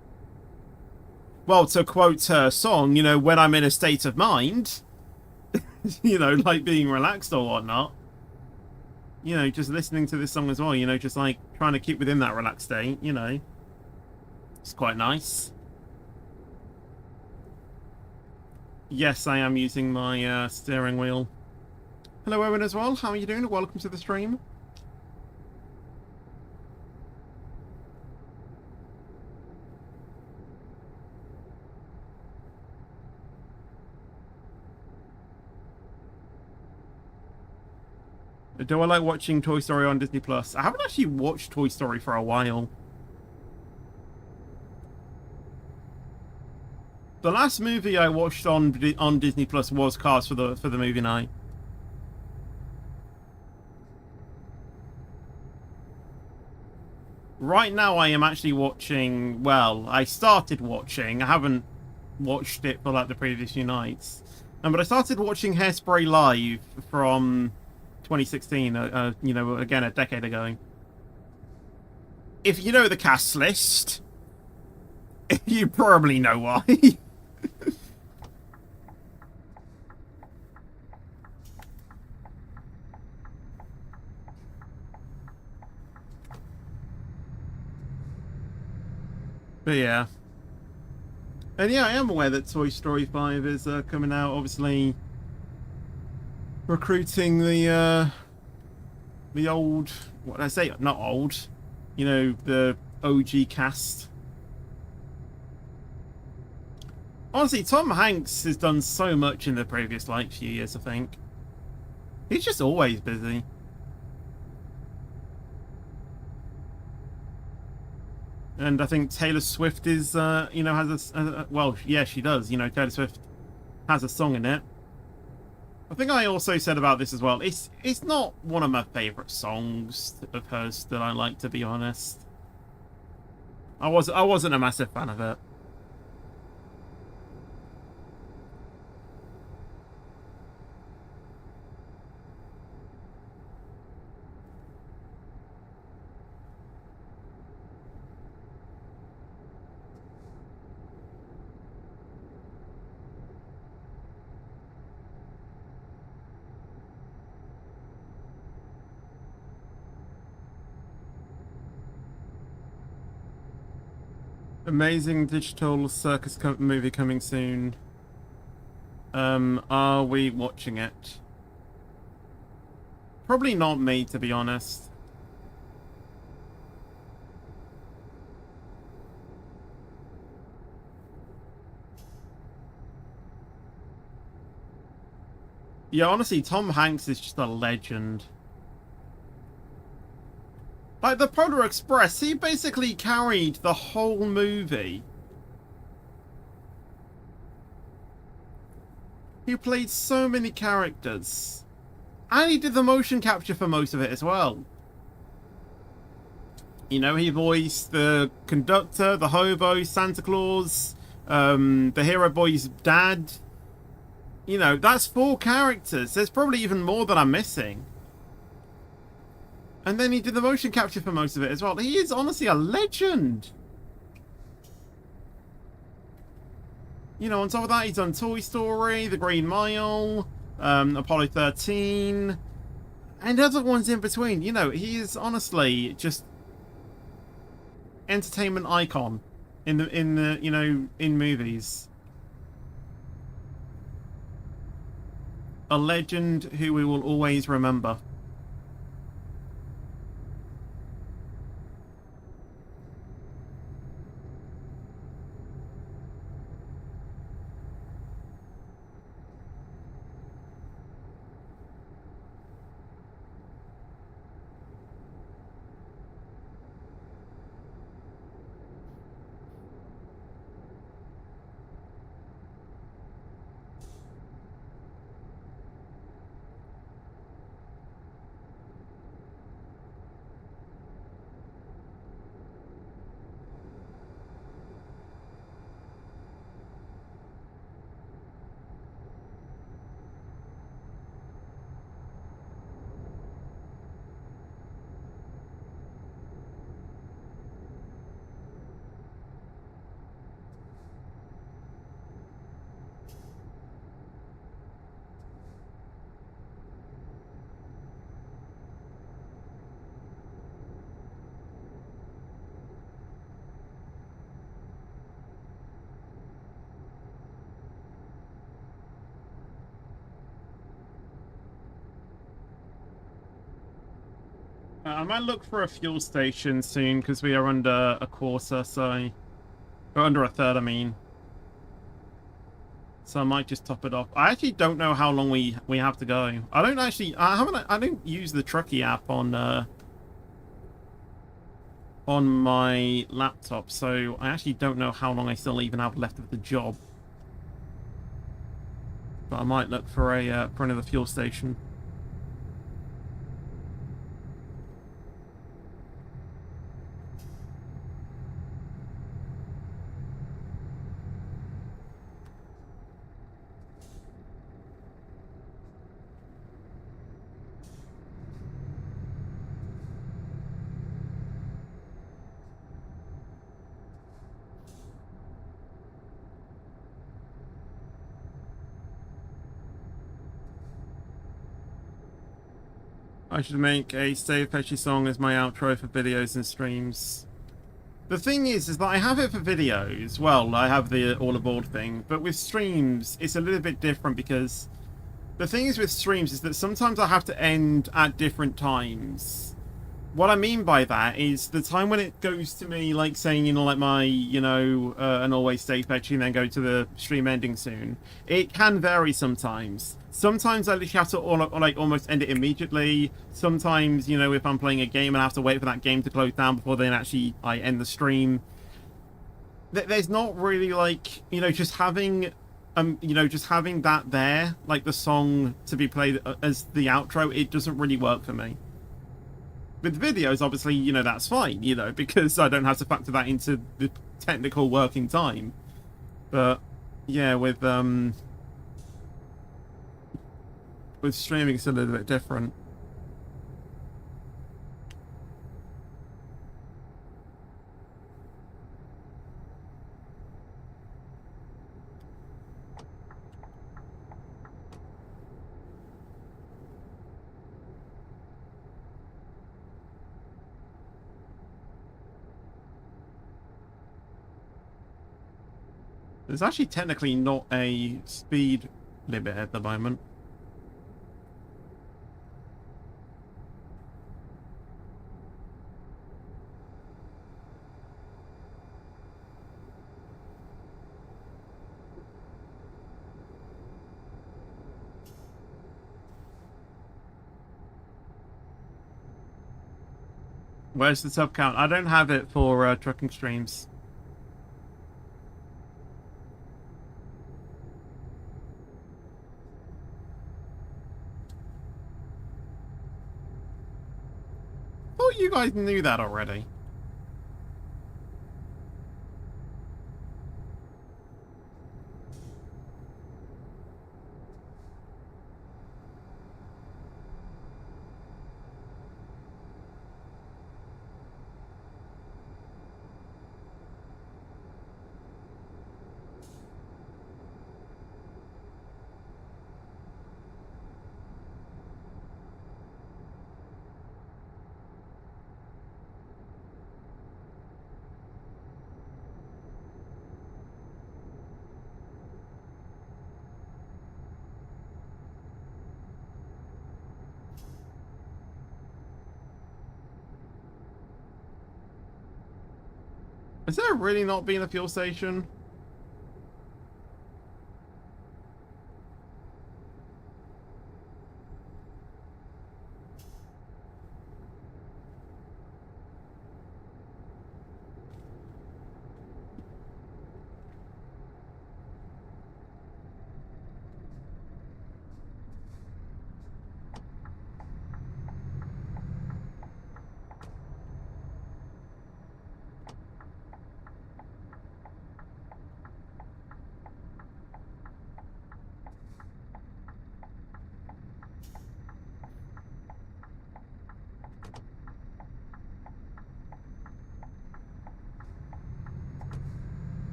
Well, to quote her song, you know, when I'm in a state of mind, you know, like being relaxed or whatnot. You know, just listening to this song as well, you know, just like trying to keep within that relaxed state, you know. It's quite nice. Yes, I am using my steering wheel. Hello, Owen, as well. How are you doing? Welcome to the stream. Do I like watching Toy Story on Disney Plus? I haven't actually watched Toy Story for a while. The last movie I watched on Disney Plus was Cars for the movie night. Right now I am actually watching, well, I started watching, I haven't watched it for like the previous few nights. But I started watching Hairspray live from 2016. You know, again a decade ago. If you know the cast list, you probably know why. But yeah. And yeah, I am aware that Toy Story 5 is coming out, obviously recruiting the old, what did I say? Not old, you know, the OG cast. Honestly, Tom Hanks has done so much in the previous, like, few years, I think. He's just always busy. And I think Taylor Swift is, you know, has well, yeah, she does. You know, Taylor Swift has a song in it. I think I also said about this as well. It's not one of my favorite songs of hers that I like, to be honest. I wasn't a massive fan of it. Amazing digital circus movie coming soon. Are we watching it? Probably not me, to be honest. Yeah, honestly, Tom Hanks is just a legend. Like, the Polar Express, he basically carried the whole movie. He played so many characters. And he did the motion capture for most of it as well. You know, he voiced the conductor, the hobo, Santa Claus, the hero boy's dad. You know, that's 4 characters. There's probably even more that I'm missing. And then he did the motion capture for most of it as well. He is honestly a legend. You know, on top of that, he's done Toy Story, The Green Mile, Apollo 13, and other ones in between. You know, he is honestly just entertainment icon in the you know, in movies. A legend who we will always remember. I might look for a fuel station soon because we are under a quarter, so or under a third, I mean. So I might just top it off. I actually don't know how long we have to go. I don't actually. I don't use the Truckee app on my laptop, so I actually don't know how long I still even have left of the job. But I might look for another fuel station. I should make a Stay Fetchy song as my outro for videos and streams. The thing is that I have it for videos. Well, I have the all aboard thing, but with streams, it's a little bit different because the thing is with streams is that sometimes I have to end at different times. What I mean by that is the time when it goes to me, like saying, you know, like my, you know, and always stay fetchy and then go to the stream ending soon. It can vary sometimes. Sometimes I literally have to like almost end it immediately. Sometimes, you know, if I'm playing a game and I have to wait for that game to close down before then actually I end the stream. There's not really like, you know, just having you know, just having that there, like the song to be played as the outro, it doesn't really work for me. With videos, obviously, you know, that's fine, you know, because I don't have to factor that into the technical working time. But yeah, with streaming, it's a little bit different. There's actually technically not a speed limit at the moment. Where's the sub count? I don't have it for trucking streams. Oh, you guys knew that already. Is there really not been a fuel station?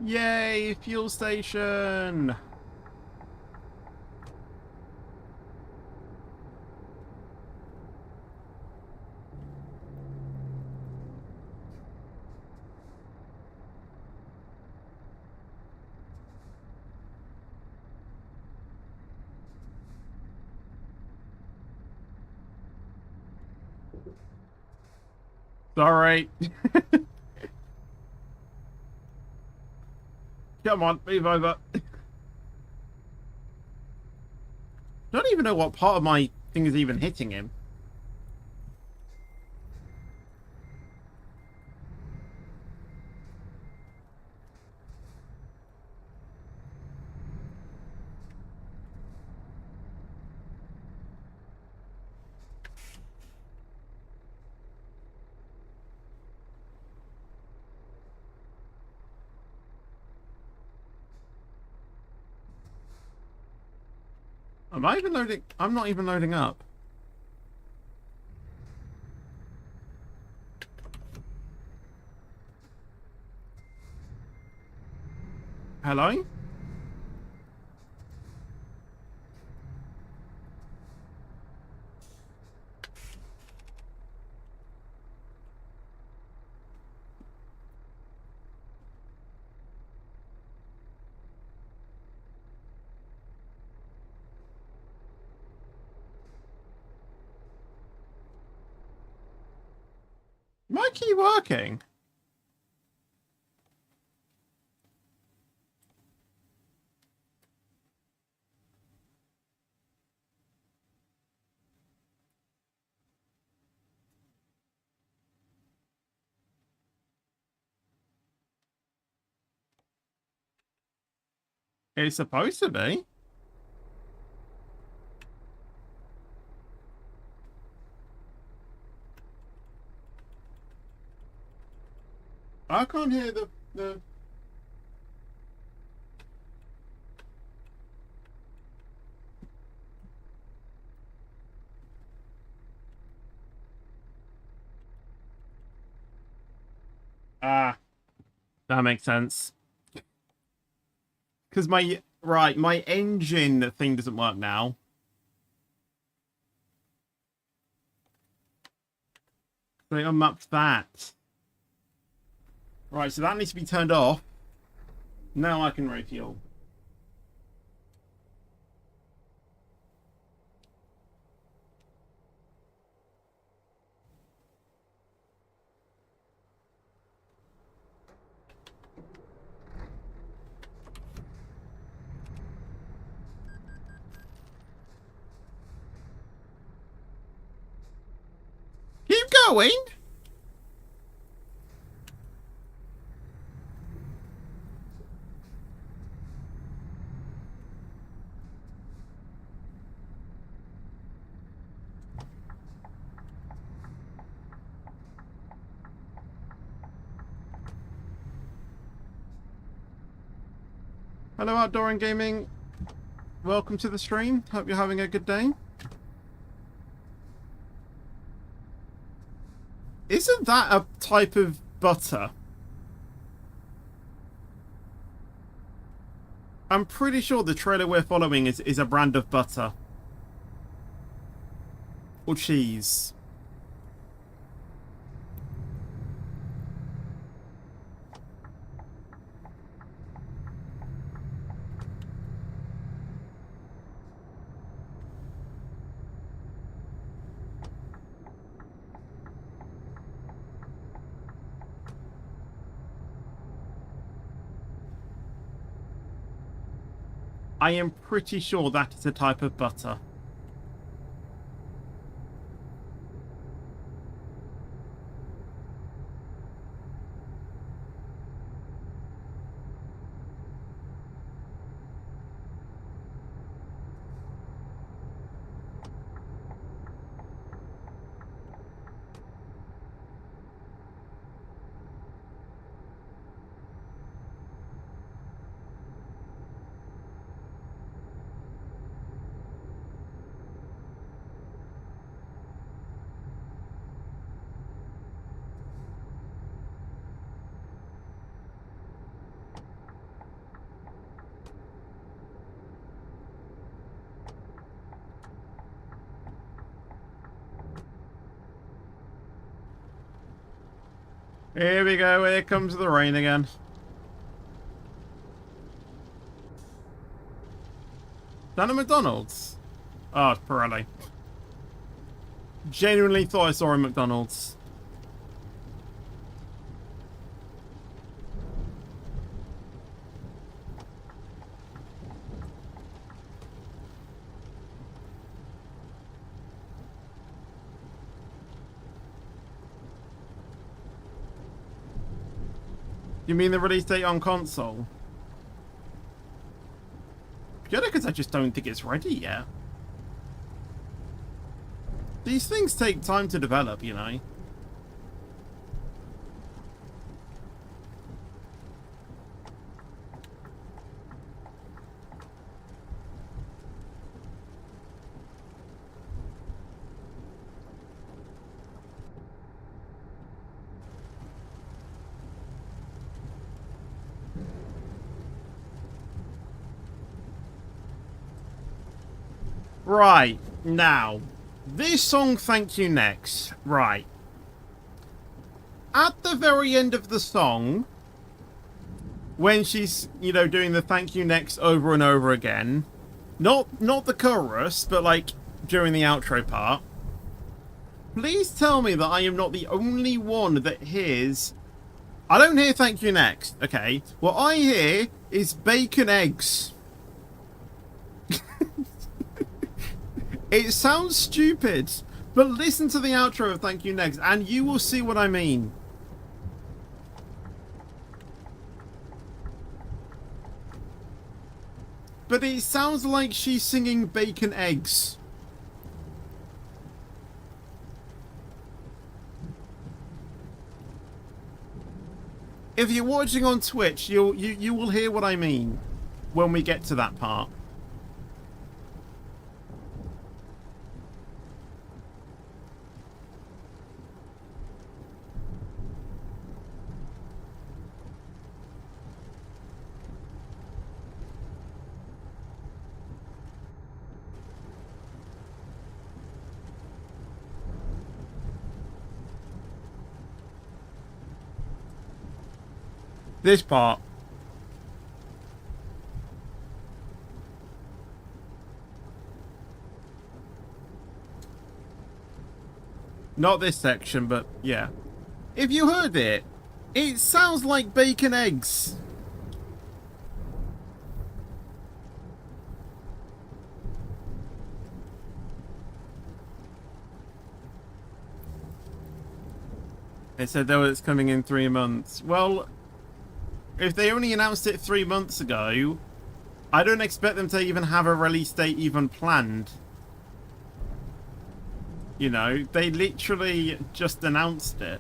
Yay, fuel station! Sorry. Come on, move over. Don't even know what part of my thing is even hitting him. Am I even loading? I'm not even loading up. Hello? My key working? It's supposed to be. I can't hear the... Ah, that makes sense. Because my engine thing doesn't work now. So I unmapped that. Right, so that needs to be turned off. Now I can refuel. Keep going! Hello, Outdoor and Gaming. Welcome to the stream. Hope you're having a good day. Isn't that a type of butter? I'm pretty sure the trailer we're following is a brand of butter. Or cheese. I am pretty sure that is a type of butter. Here we go, here comes the rain again. Is that a McDonald's? Oh, it's Pirelli. Genuinely thought I saw a McDonald's. You mean the release date on console? Purely because I just don't think it's ready yet. These things take time to develop, you know. Right, now, this song, Thank You Next, right. At the very end of the song, when she's, you know, doing the thank you next over and over again, not the chorus, but like during the outro part, please tell me that I am not the only one that hears... I don't hear thank you next, okay? What I hear is bacon eggs. It sounds stupid, but listen to the outro of thank you next and you will see what I mean. But it sounds like she's singing bacon eggs. If you're watching on Twitch, you will hear what I mean when we get to that part. This part. Not this section, but yeah. If you heard it, it sounds like bacon eggs. They said though it's coming in 3 months. Well, if they only announced it 3 months ago, I don't expect them to even have a release date even planned. You know, they literally just announced it.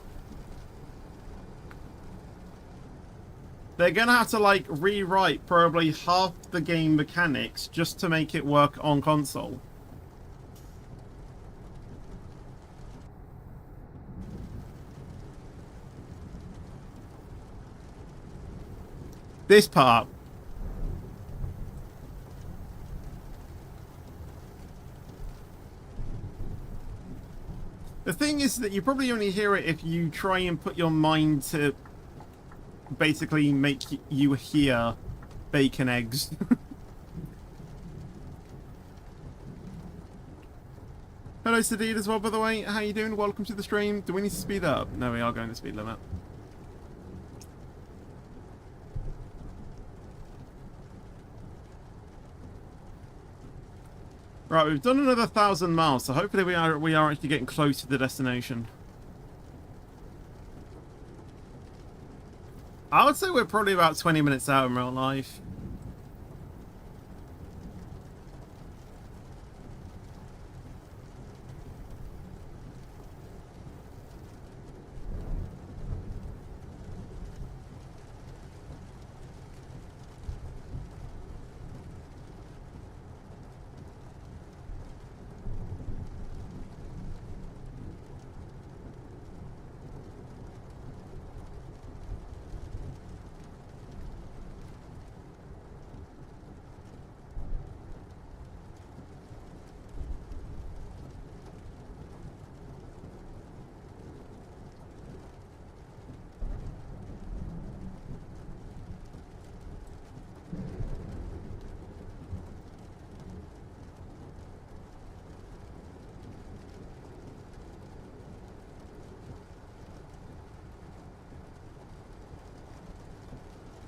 They're gonna have to, like, rewrite probably half the game mechanics just to make it work on console. This part. The thing is that you probably only hear it if you try and put your mind to basically make you hear bacon eggs. Hello Sadid as well, by the way. How you doing? Welcome to the stream. Do we need to speed up? No, we are going to speed limit. Right, we've done another 1,000 miles, so hopefully we are actually getting close to the destination. I would say we're probably about 20 minutes out in real life.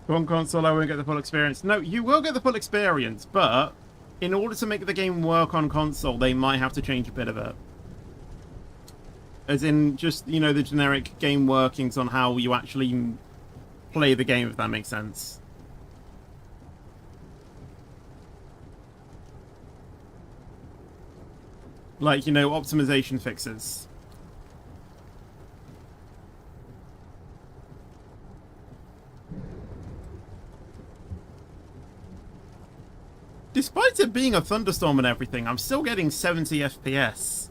On console, I won't get the full experience. No, you will get the full experience, but in order to make the game work on console, they might have to change a bit of it. As in, just, you know, the generic game workings on how you actually play the game, if that makes sense. Like, you know, optimization fixes. Despite it being a thunderstorm and everything, I'm still getting 70 FPS.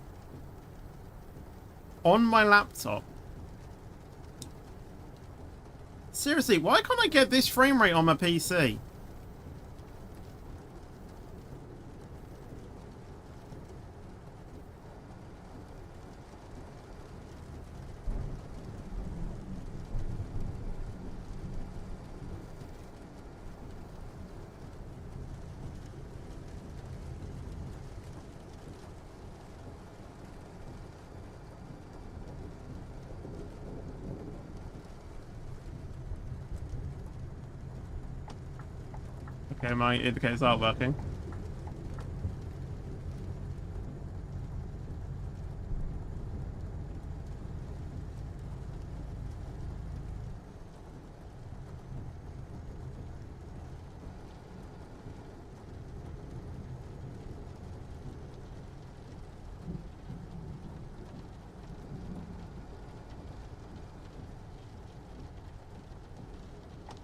On my laptop. Seriously, why can't I get this frame rate on my PC? Okay, my indicators are working.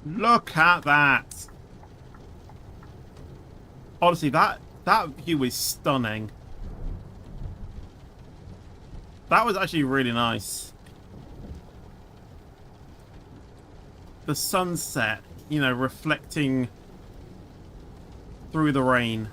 Look at that. Honestly, that view is stunning. That was actually really nice. The sunset, you know, reflecting through the rain.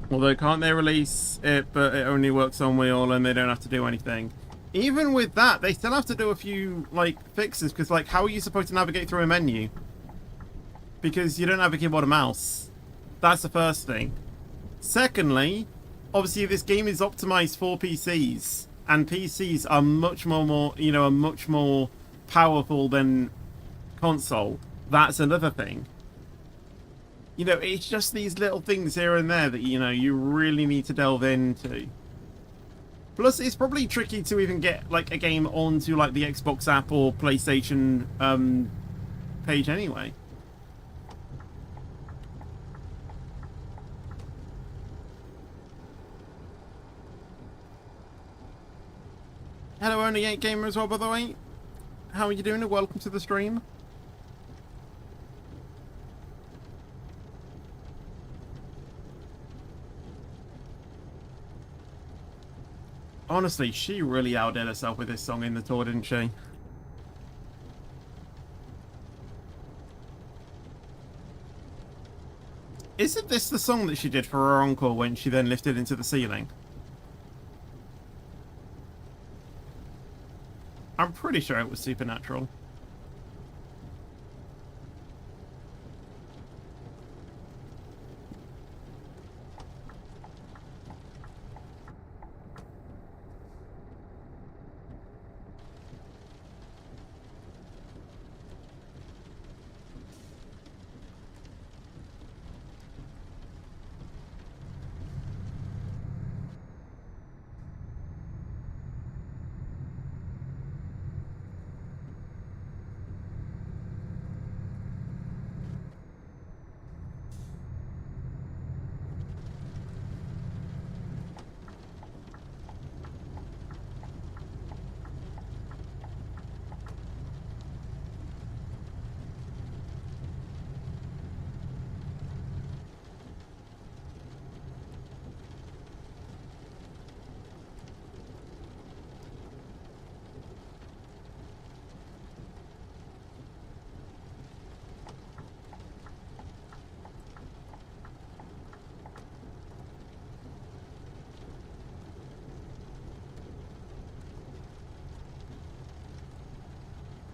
Although can't they release it, but it only works on wheel and they don't have to do anything. Even with that, they still have to do a few, like, fixes, because, like, how are you supposed to navigate through a menu? Because you don't have a keyboard and mouse. That's the first thing. Secondly, obviously this game is optimized for PCs, and PCs are much more, you know, are much more powerful than console. That's another thing. You know, it's just these little things here and there that, you know, you really need to delve into. Plus, it's probably tricky to even get, like, a game onto, like, the Xbox app or PlayStation page anyway. Hello, Only 8 Gamer as well, by the way. How are you doing? Welcome to the stream. Honestly, she really outdid herself with this song in the tour, didn't she? Isn't this the song that she did for her encore when she then lifted into the ceiling? I'm pretty sure it was Supernatural.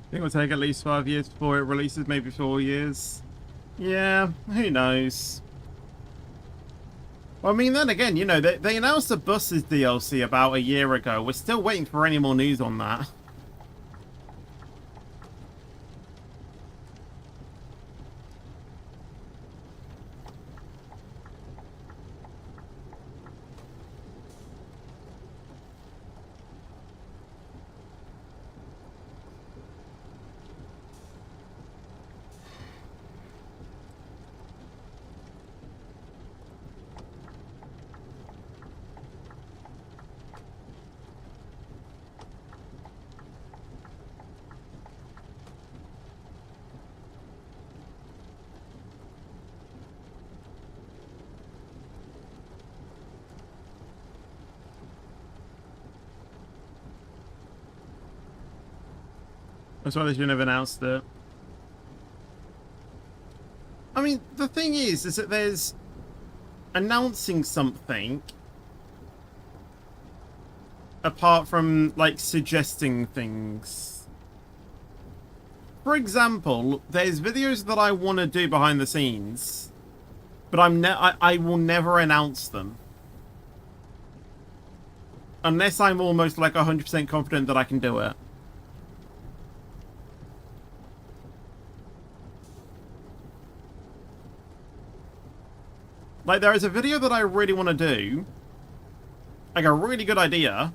I think it'll take at least 5 years before it releases, maybe 4 years. Yeah, who knows? Well, I mean, then again, you know, they announced the Buses DLC about a year ago. We're still waiting for any more news on that. That's why they shouldn't have announced it. I mean, the thing is that there's announcing something apart from, like, suggesting things. For example, there's videos that I want to do behind the scenes, but I will never announce them. Unless I'm almost like 100% confident that I can do it. Like, there is a video that I really want to do. Like, a really good idea.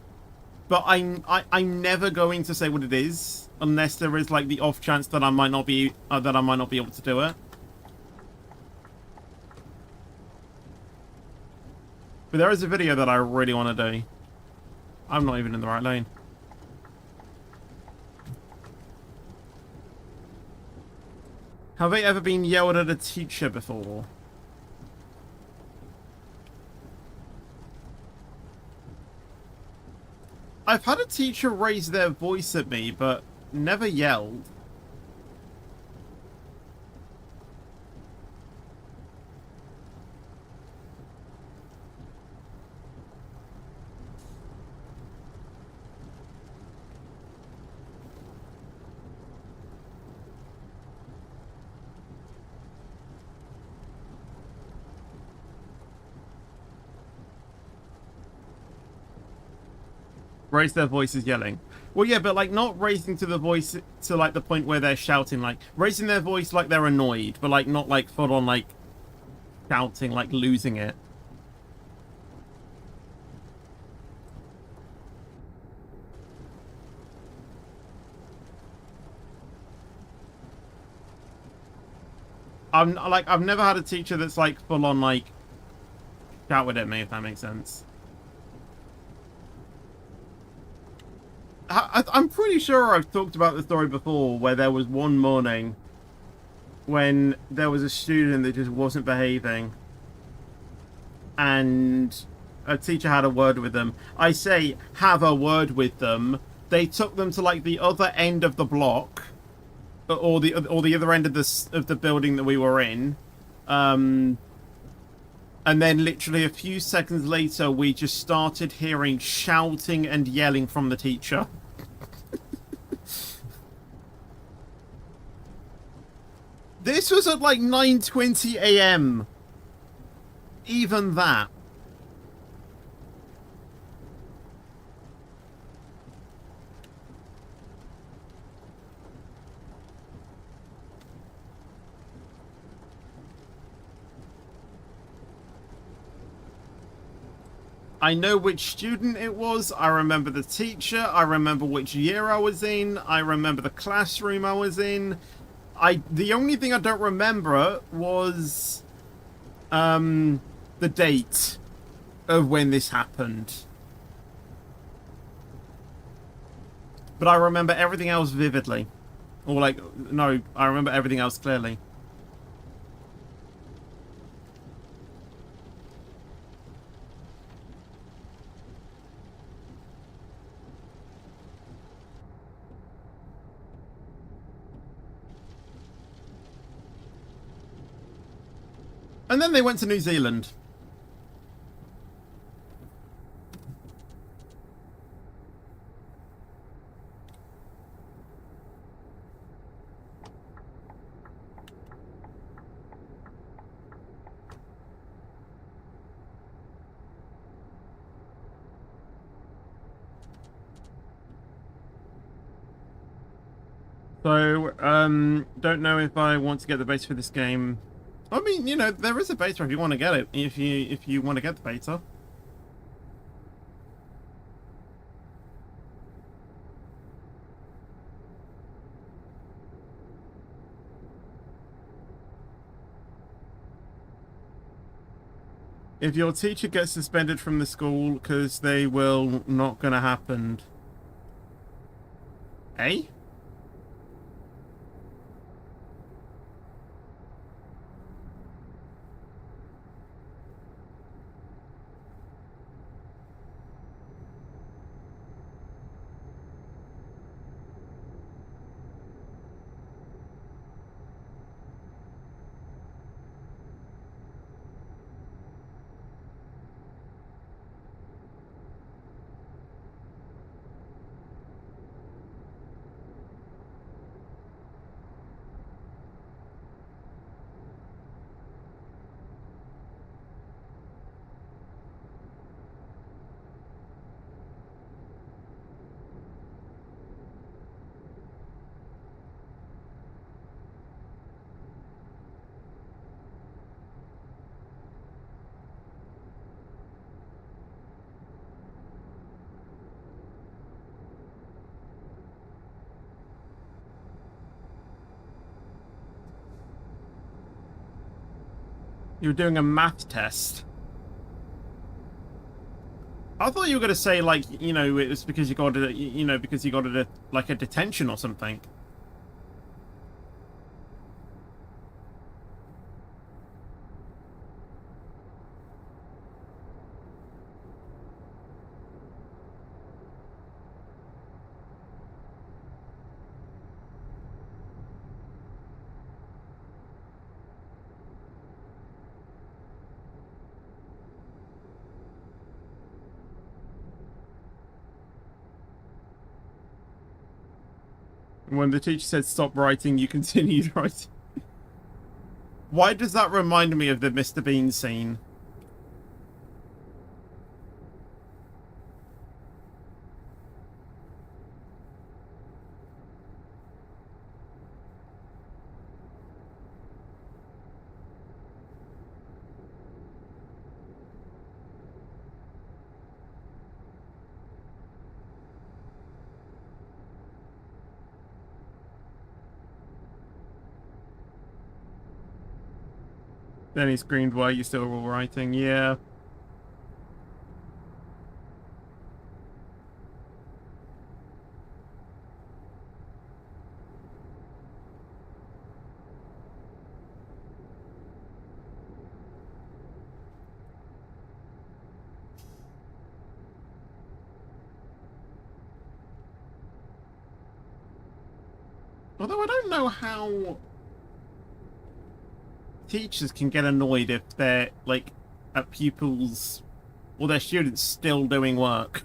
But I'm never going to say what it is unless there is, like, the off chance that I might not be able to do it. But there is a video that I really want to do. I'm not even in the right lane. Have I ever been yelled at a teacher before? I've had a teacher raise their voice at me, but never yelled. Raise their voices yelling. Well, yeah, but, like, not raising to the voice to, like, the point where they're shouting, like, raising their voice like they're annoyed, but, like, not, like, full on, like, shouting, like, losing it. I've never had a teacher that's, like, full on, like, shouted at me, if that makes sense. I'm pretty sure I've talked about the story before, where there was one morning when there was a student that just wasn't behaving, and a teacher had a word with them. I say have a word with them. They took them to, like, the other end of the block, or the other end of the building that we were in, and then literally a few seconds later, we just started hearing shouting and yelling from the teacher. This was at like 9:20 a.m. Even that. I know which student it was. I remember the teacher. I remember which year I was in. I remember the classroom I was in. The only thing I don't remember was the date of when this happened. But I remember everything else vividly. Or, like, no, I remember everything else clearly. And then they went to New Zealand. So, don't know if I want to get the beta for this game. I mean, you know, there is a beta if you want to get it. If you want to get the beta. If your teacher gets suspended from the school because they will not gonna happen. Eh? You were doing a math test. I thought you were going to say, like, you know, it was because you got it, you know, because you got it at, like, a detention or something. When the teacher said stop writing, you continued writing. Why does that remind me of the Mr. Bean scene? Then he screamed, why are you still writing? Yeah. Although I don't know how teachers can get annoyed if they're, like, at pupils or their students still doing work.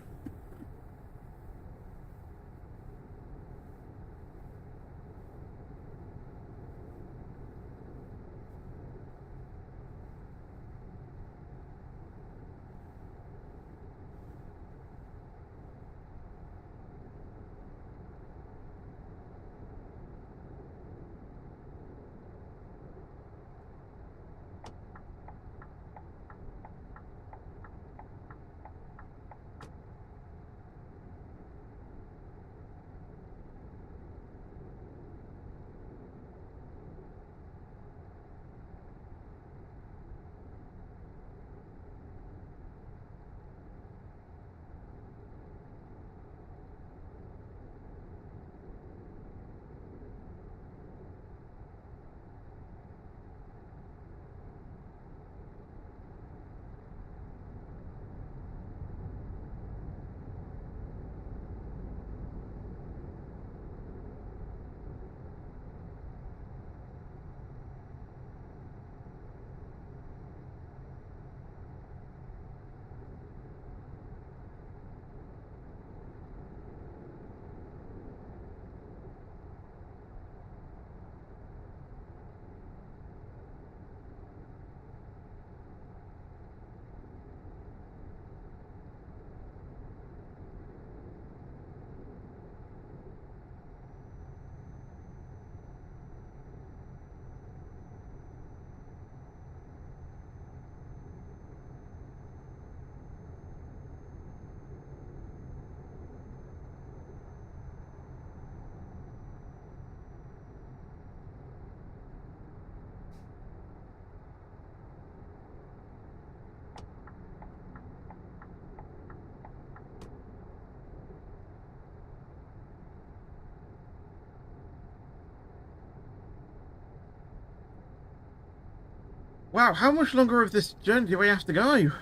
Wow, how much longer of this journey do we have to go?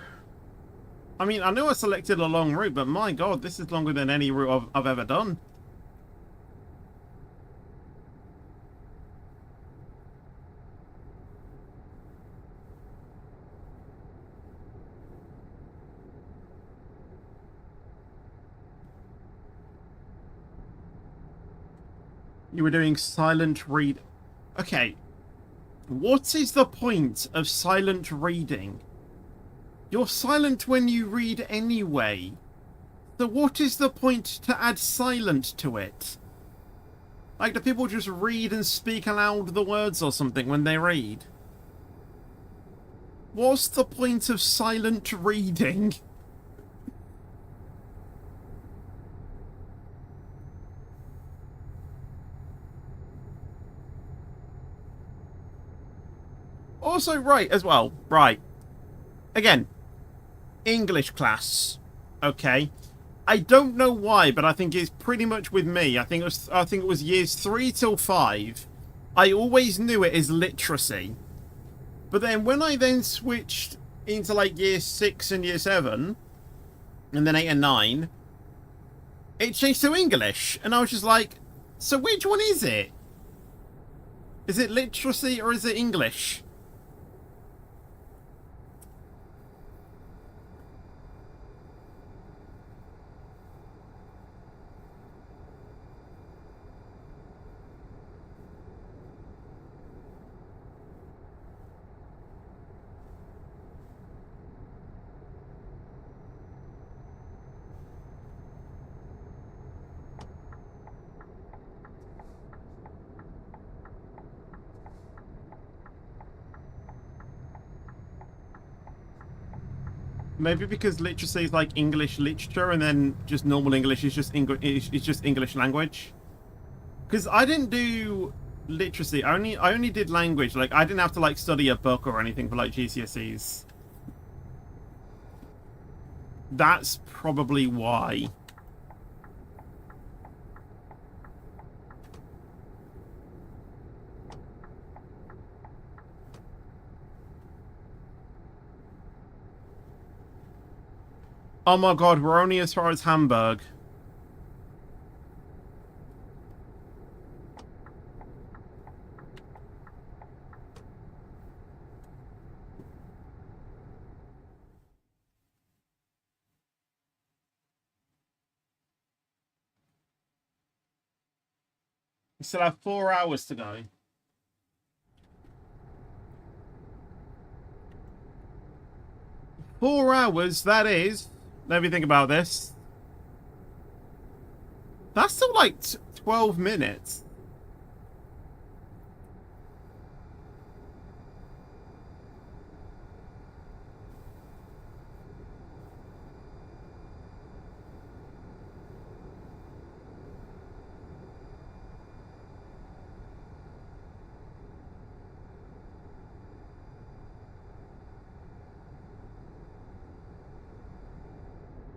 I mean, I know I selected a long route, but my god, this is longer than any route I've ever done. You were doing silent read. Okay. What is the point of silent reading? You're silent when you read anyway. So what is the point to add silent to it? Like, do people just read and speak aloud the words or something when they read? What's the point of silent reading? also right as well. Right. Again, English class. Okay. I don't know why, but I think it's pretty much with me. I think it was years 3 till 5. I always knew it as literacy. But then when I then switched into like year 6 and year 7, and then 8 and 9, it changed to English. And I was just like, so which one is it? Is it literacy or is it English? Maybe because literacy is like English literature, and then just normal English is just English language. Because I didn't do literacy. I only did language. Like I didn't have to like study a book or anything for like GCSEs. That's probably why. Oh my god, we're only as far as Hamburg. We still have 4 hours to go. 4 hours, that is. Let me think about this. That's still like 12 minutes.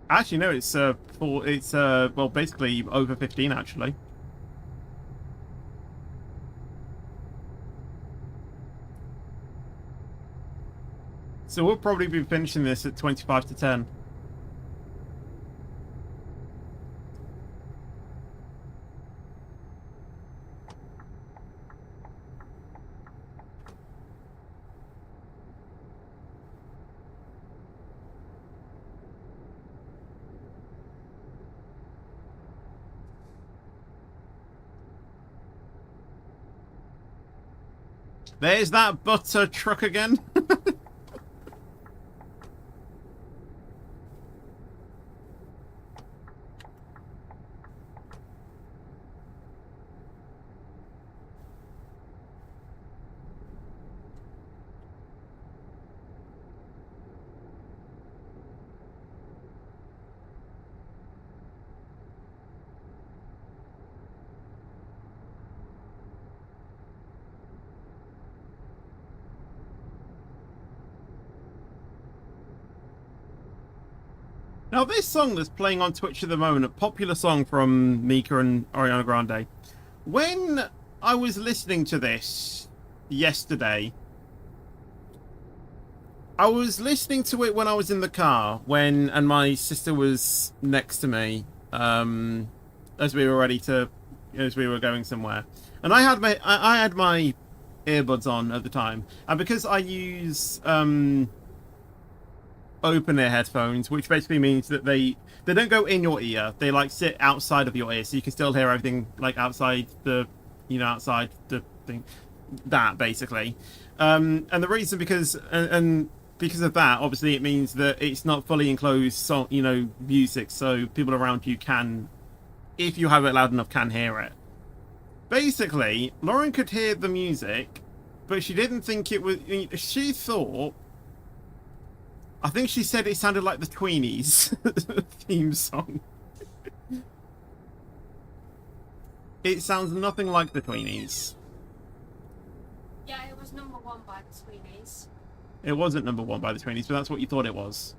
Actually, no, it's well, basically over 15 actually. So we'll probably be finishing this at 25 to 10. There's that butter truck again. Now, this song that's playing on Twitch at the moment, a popular song from Mika and Ariana Grande. When I was listening to this yesterday, I was listening to it when I was in the car, and my sister was next to me, as we were going somewhere, and I had my earbuds on at the time, and because I use open ear headphones, which basically means that they don't go in your ear, they like sit outside of your ear, so you can still hear everything like outside the thing, that basically, and the reason because of that, obviously it means that it's not fully enclosed song, music, so people around you can, if you have it loud enough, can hear it. Basically, Lauren could hear the music, but she didn't think it was, she thought, I think she said it sounded like the Tweenies theme song. It sounds nothing like the Tweenies. Yeah, it was #1 by the Tweenies. It wasn't number 1 by the trainees, but that's what you thought it was.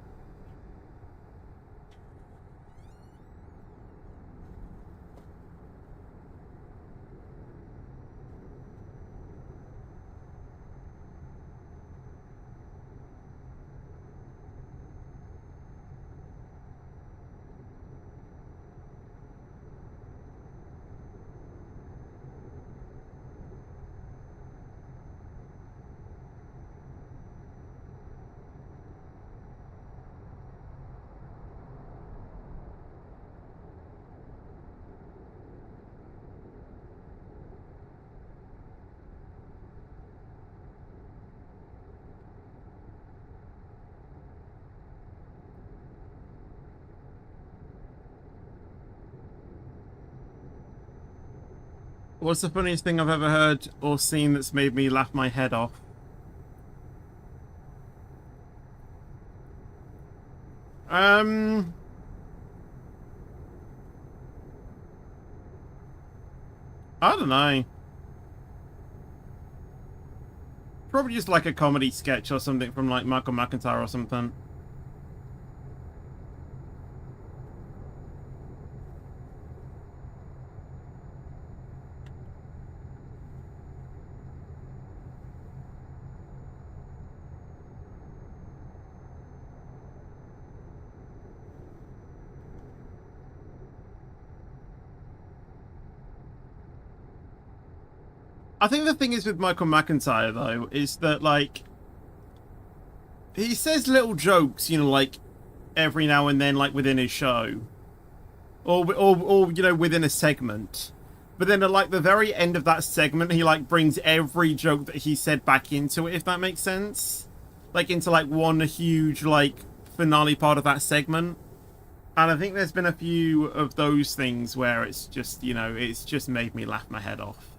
What's the funniest thing I've ever heard or seen that's made me laugh my head off? I don't know. Probably just like a comedy sketch or something from like Michael McIntyre or something. I think the thing is with Michael McIntyre, though, is that, like, he says little jokes, you know, like, every now and then, like, within his show. Or you know, within a segment. But then, at, like, the very end of that segment, he, like, brings every joke that he said back into it, if that makes sense. Like, into, like, one huge, like, finale part of that segment. And I think there's been a few of those things where it's just, you know, it's just made me laugh my head off.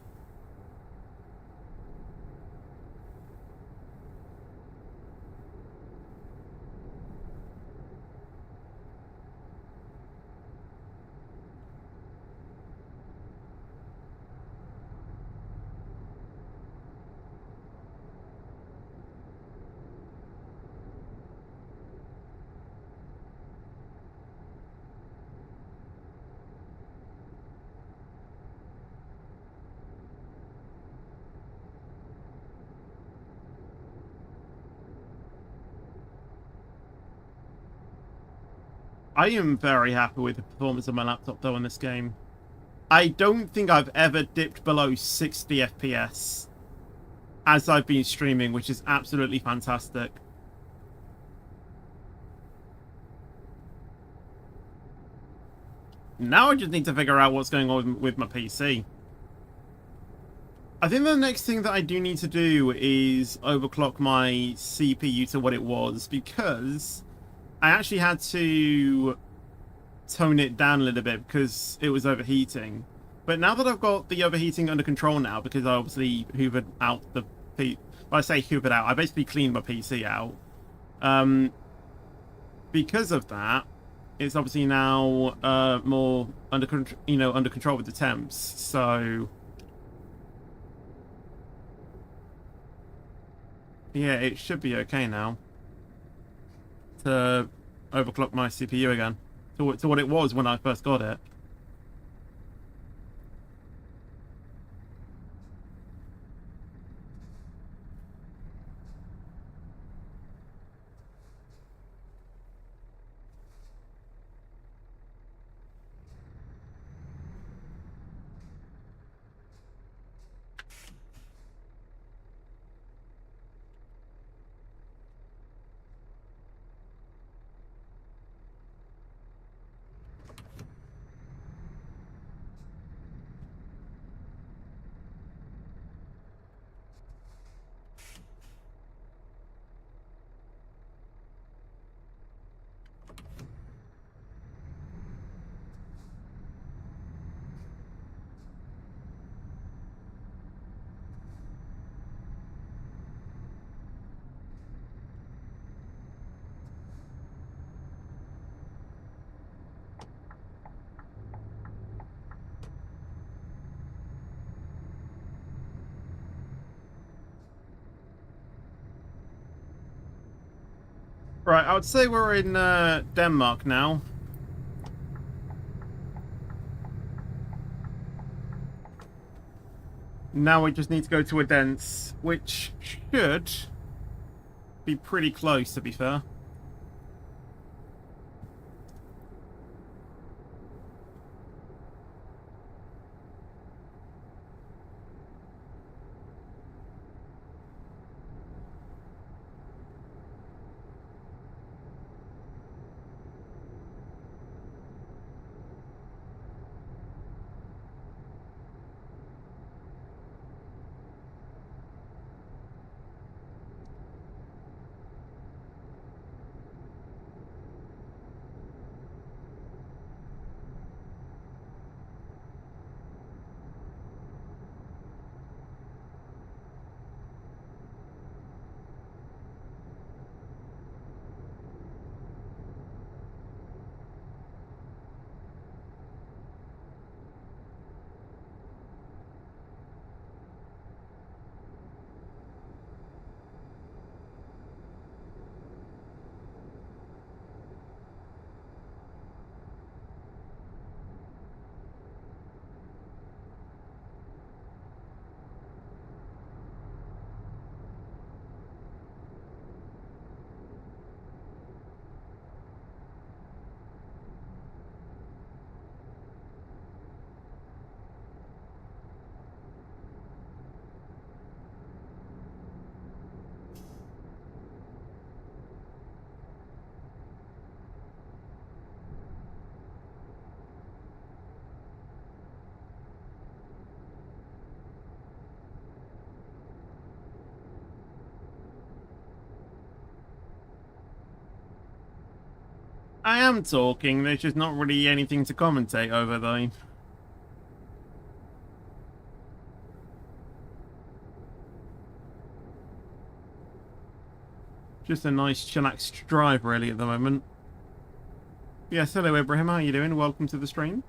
I am very happy with the performance of my laptop, though, in this game. I don't think I've ever dipped below 60 FPS as I've been streaming, which is absolutely fantastic. Now I just need to figure out what's going on with my PC. I think the next thing that I do need to do is overclock my CPU to what it was, because I actually had to tone it down a little bit because it was overheating. But now that I've got the overheating under control now, because I obviously hoovered out the when I say hoovered out, I basically cleaned my PC out. Because of that, it's obviously now more under control with the temps. So yeah, it should be okay now to overclock my CPU again to what it was when I first got it. Right, I would say we're in Denmark now. Now we just need to go to Odense, which should be pretty close, to be fair. I am talking, there's just not really anything to commentate over, though. Just a nice chillaxed drive, really, at the moment. Yes, hello, Ibrahim, how are you doing? Welcome to the stream.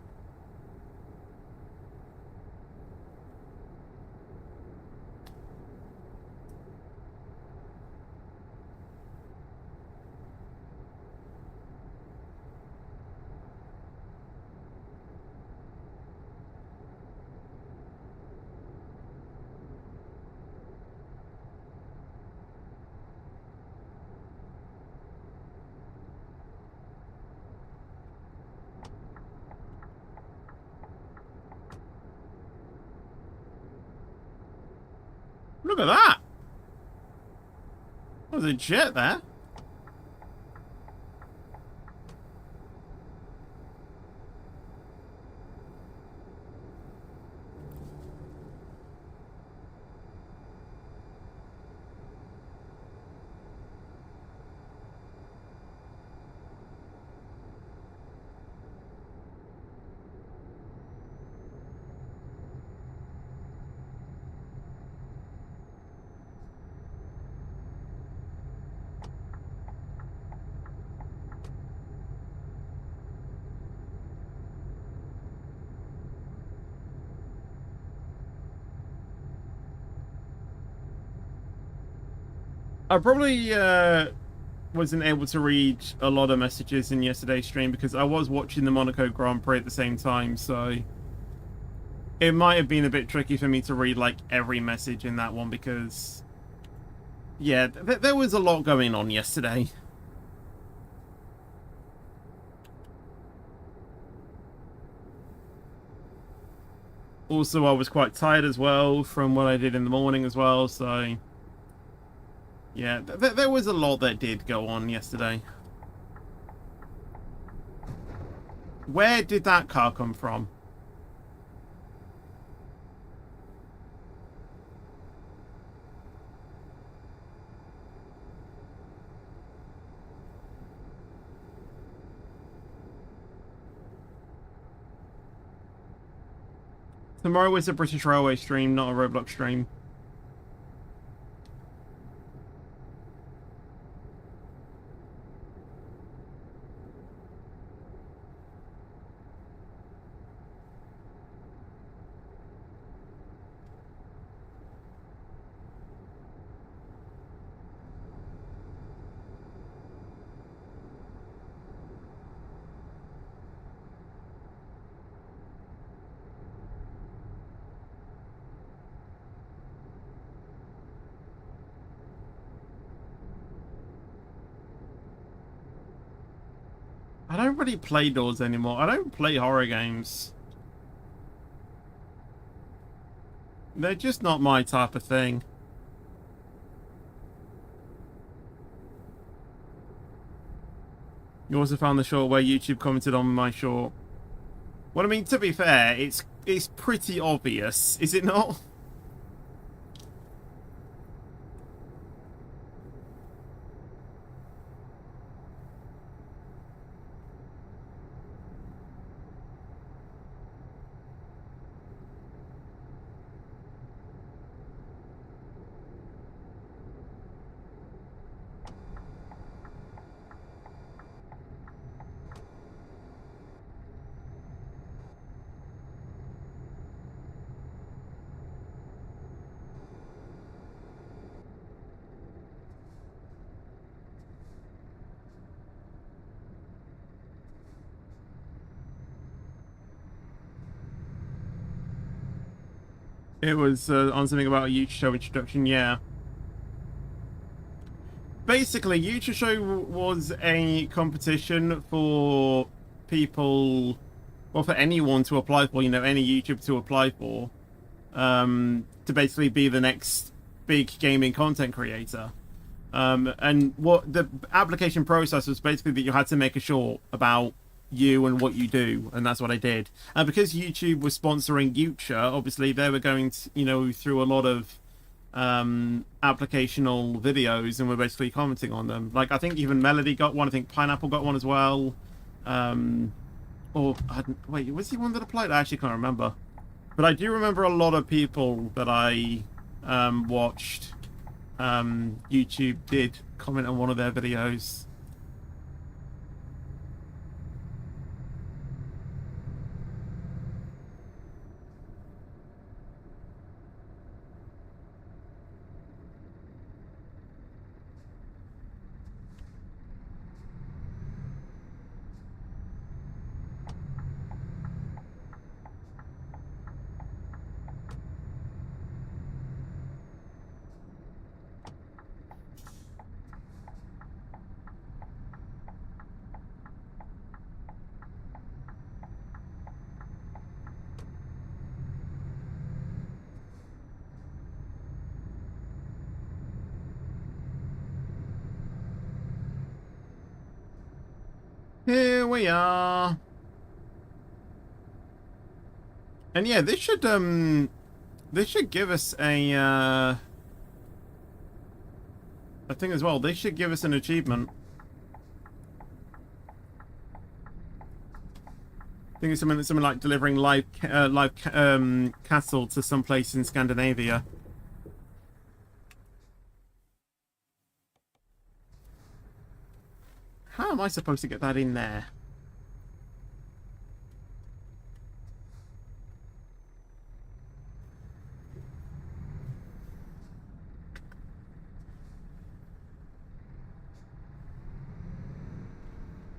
Look at that! That was a jet there. I probably wasn't able to read a lot of messages in yesterday's stream because I was watching the Monaco Grand Prix at the same time, so it might have been a bit tricky for me to read like every message in that one because, yeah, there was a lot going on yesterday. Also, I was quite tired as well from what I did in the morning as well, so yeah, there was a lot that did go on yesterday. Where did that car come from? Tomorrow is a British Railway stream, not a Roblox stream. I don't really play doors anymore. I don't play horror games. They're just not my type of thing. You also found the short where YouTube commented on my short. Well, I mean, to be fair, it's pretty obvious, is it not? It was on something about a YouTube show introduction, yeah. Basically, YouTube show was a competition for people, or for anyone to apply for, you know, any YouTube to apply for, to basically be the next big gaming content creator. And what the application process was basically that you had to make a short about you and what you do, and that's what I did. And because YouTube was sponsoring Future, obviously they were going to, you know, through a lot of applicational videos, and we're basically commenting on them. Like, I think even Melody got one, I think Pineapple got one as well. Or wait, was he one that applied? I actually can't remember, but I do remember a lot of people that I watched YouTube did comment on one of their videos. Here we are. And yeah, this should give us a thing as well. They should give us an achievement. I think it's something like delivering live cattle to some place in Scandinavia. How am I supposed to get that in there?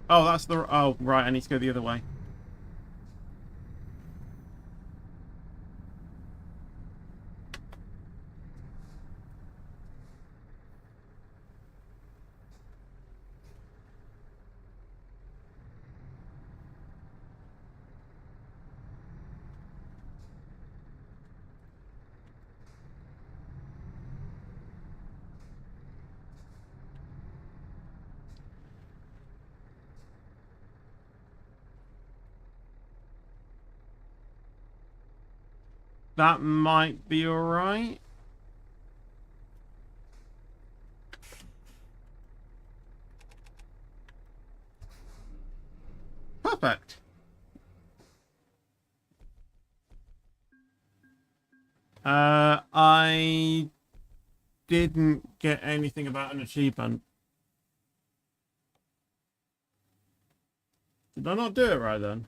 Oh, that's the... Oh, right, I need to go the other way. That might be alright. Perfect. I didn't get anything about an achievement. Did I not do it right then?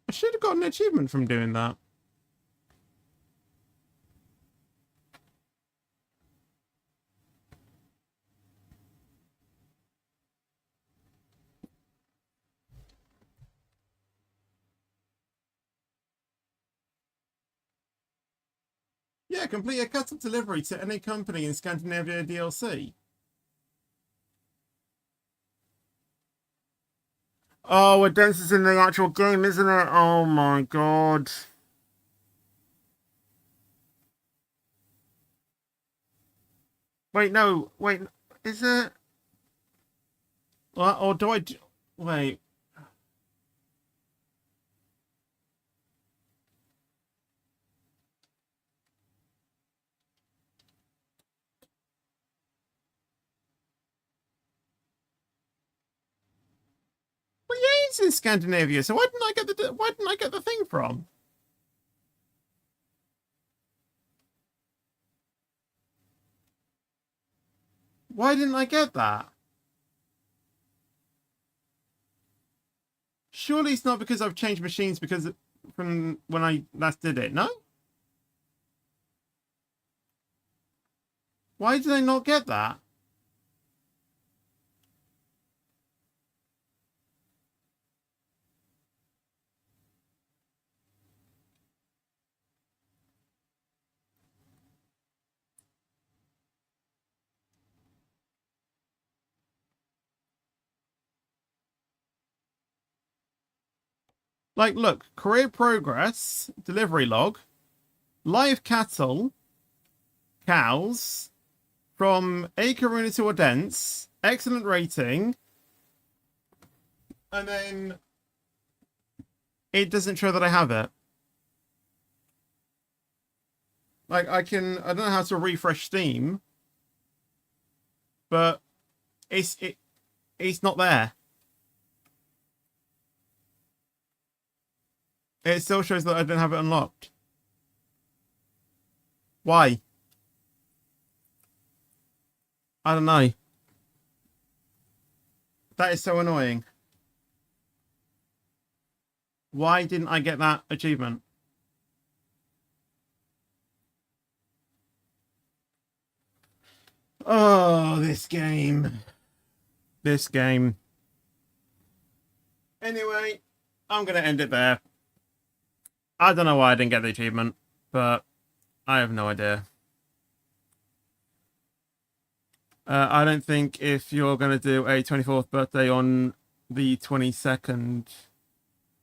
I should have got an achievement from doing that. yeah, complete a cut-up delivery to any company in Scandinavia DLC. Oh, it dances in the actual game, isn't it? Oh my god. Wait, no, wait, is it? Or do I? Wait. Well, yeah, it's in Scandinavia. So why didn't I get the thing from? Why didn't I get that? Surely it's not because I've changed machines because from when I last did it. No. Why did I not get that? Like, look, career progress, delivery log, live cattle, cows, from A Karuna to Odense, excellent rating, and then it doesn't show that I have it. Like, I don't know how to refresh Steam, but it's not there. It still shows that I don't have it unlocked. Why? I don't know. That is so annoying. Why didn't I get that achievement? Oh, this game. This game. Anyway, I'm going to end it there. I don't know why I didn't get the achievement, but I have no idea. I don't think if you're going to do a 24th birthday on the 22nd...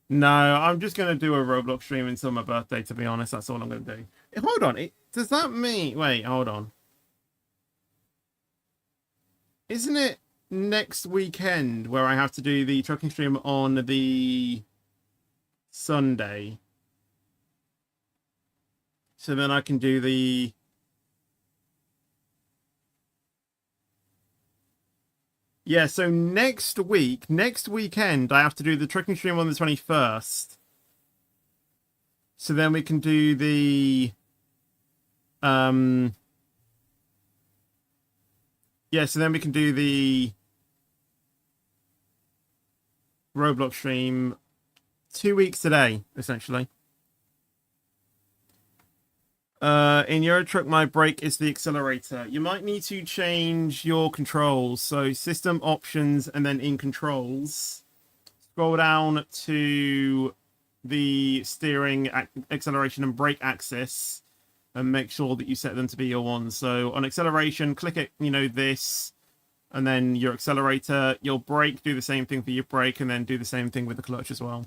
No, I'm just going to do a Roblox stream until my birthday, to be honest. That's all I'm going to do. Hold on. Does that mean... Wait, hold on. Isn't it next weekend where I have to do the trucking stream on the Sunday? So then I can do the... Yeah, so next weekend, I have to do the trucking stream on the 21st. So then we can do the... Yeah, so then we can do the Roblox stream 2 weeks today, essentially. In Euro Truck, my brake is the accelerator. You might need to change your controls. So system options and then in controls, scroll down to the steering, acceleration and brake axis and make sure that you set them to be your ones. So on acceleration, click it, this, and then your accelerator, your brake, do the same thing for your brake, and then do the same thing with the clutch as well.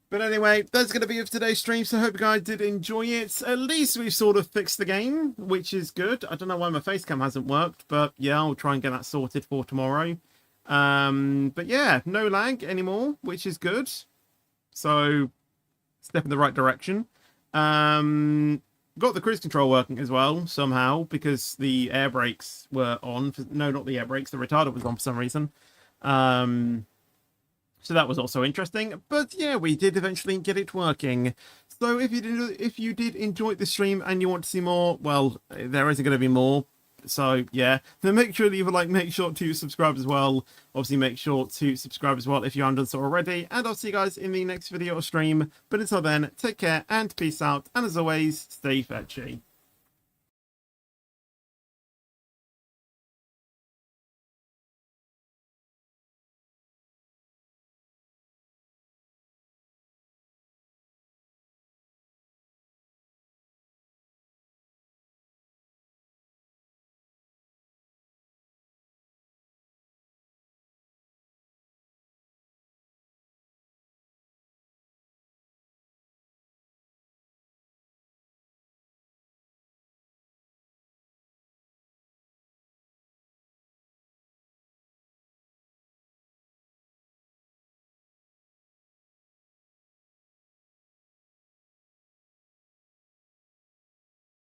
But anyway, that's going to be it for today's stream, so I hope you guys did enjoy it. At least we've sort of fixed the game, which is good. I don't know why my face cam hasn't worked, but yeah, I'll try and get that sorted for tomorrow. But yeah, no lag anymore, which is good. So, step in the right direction. Got the cruise control working as well, somehow, because the air brakes were on. No, not the air brakes, the retarder was on for some reason. So that was also interesting, but yeah, we did eventually get it working. So if you did enjoy the stream and you want to see more, well, there isn't going to be more. So yeah, then make sure to leave a like, make sure to subscribe as well. Obviously, make sure to subscribe as well if you haven't done so already. And I'll see you guys in the next video or stream. But until then, take care and peace out. And as always, stay fetchy.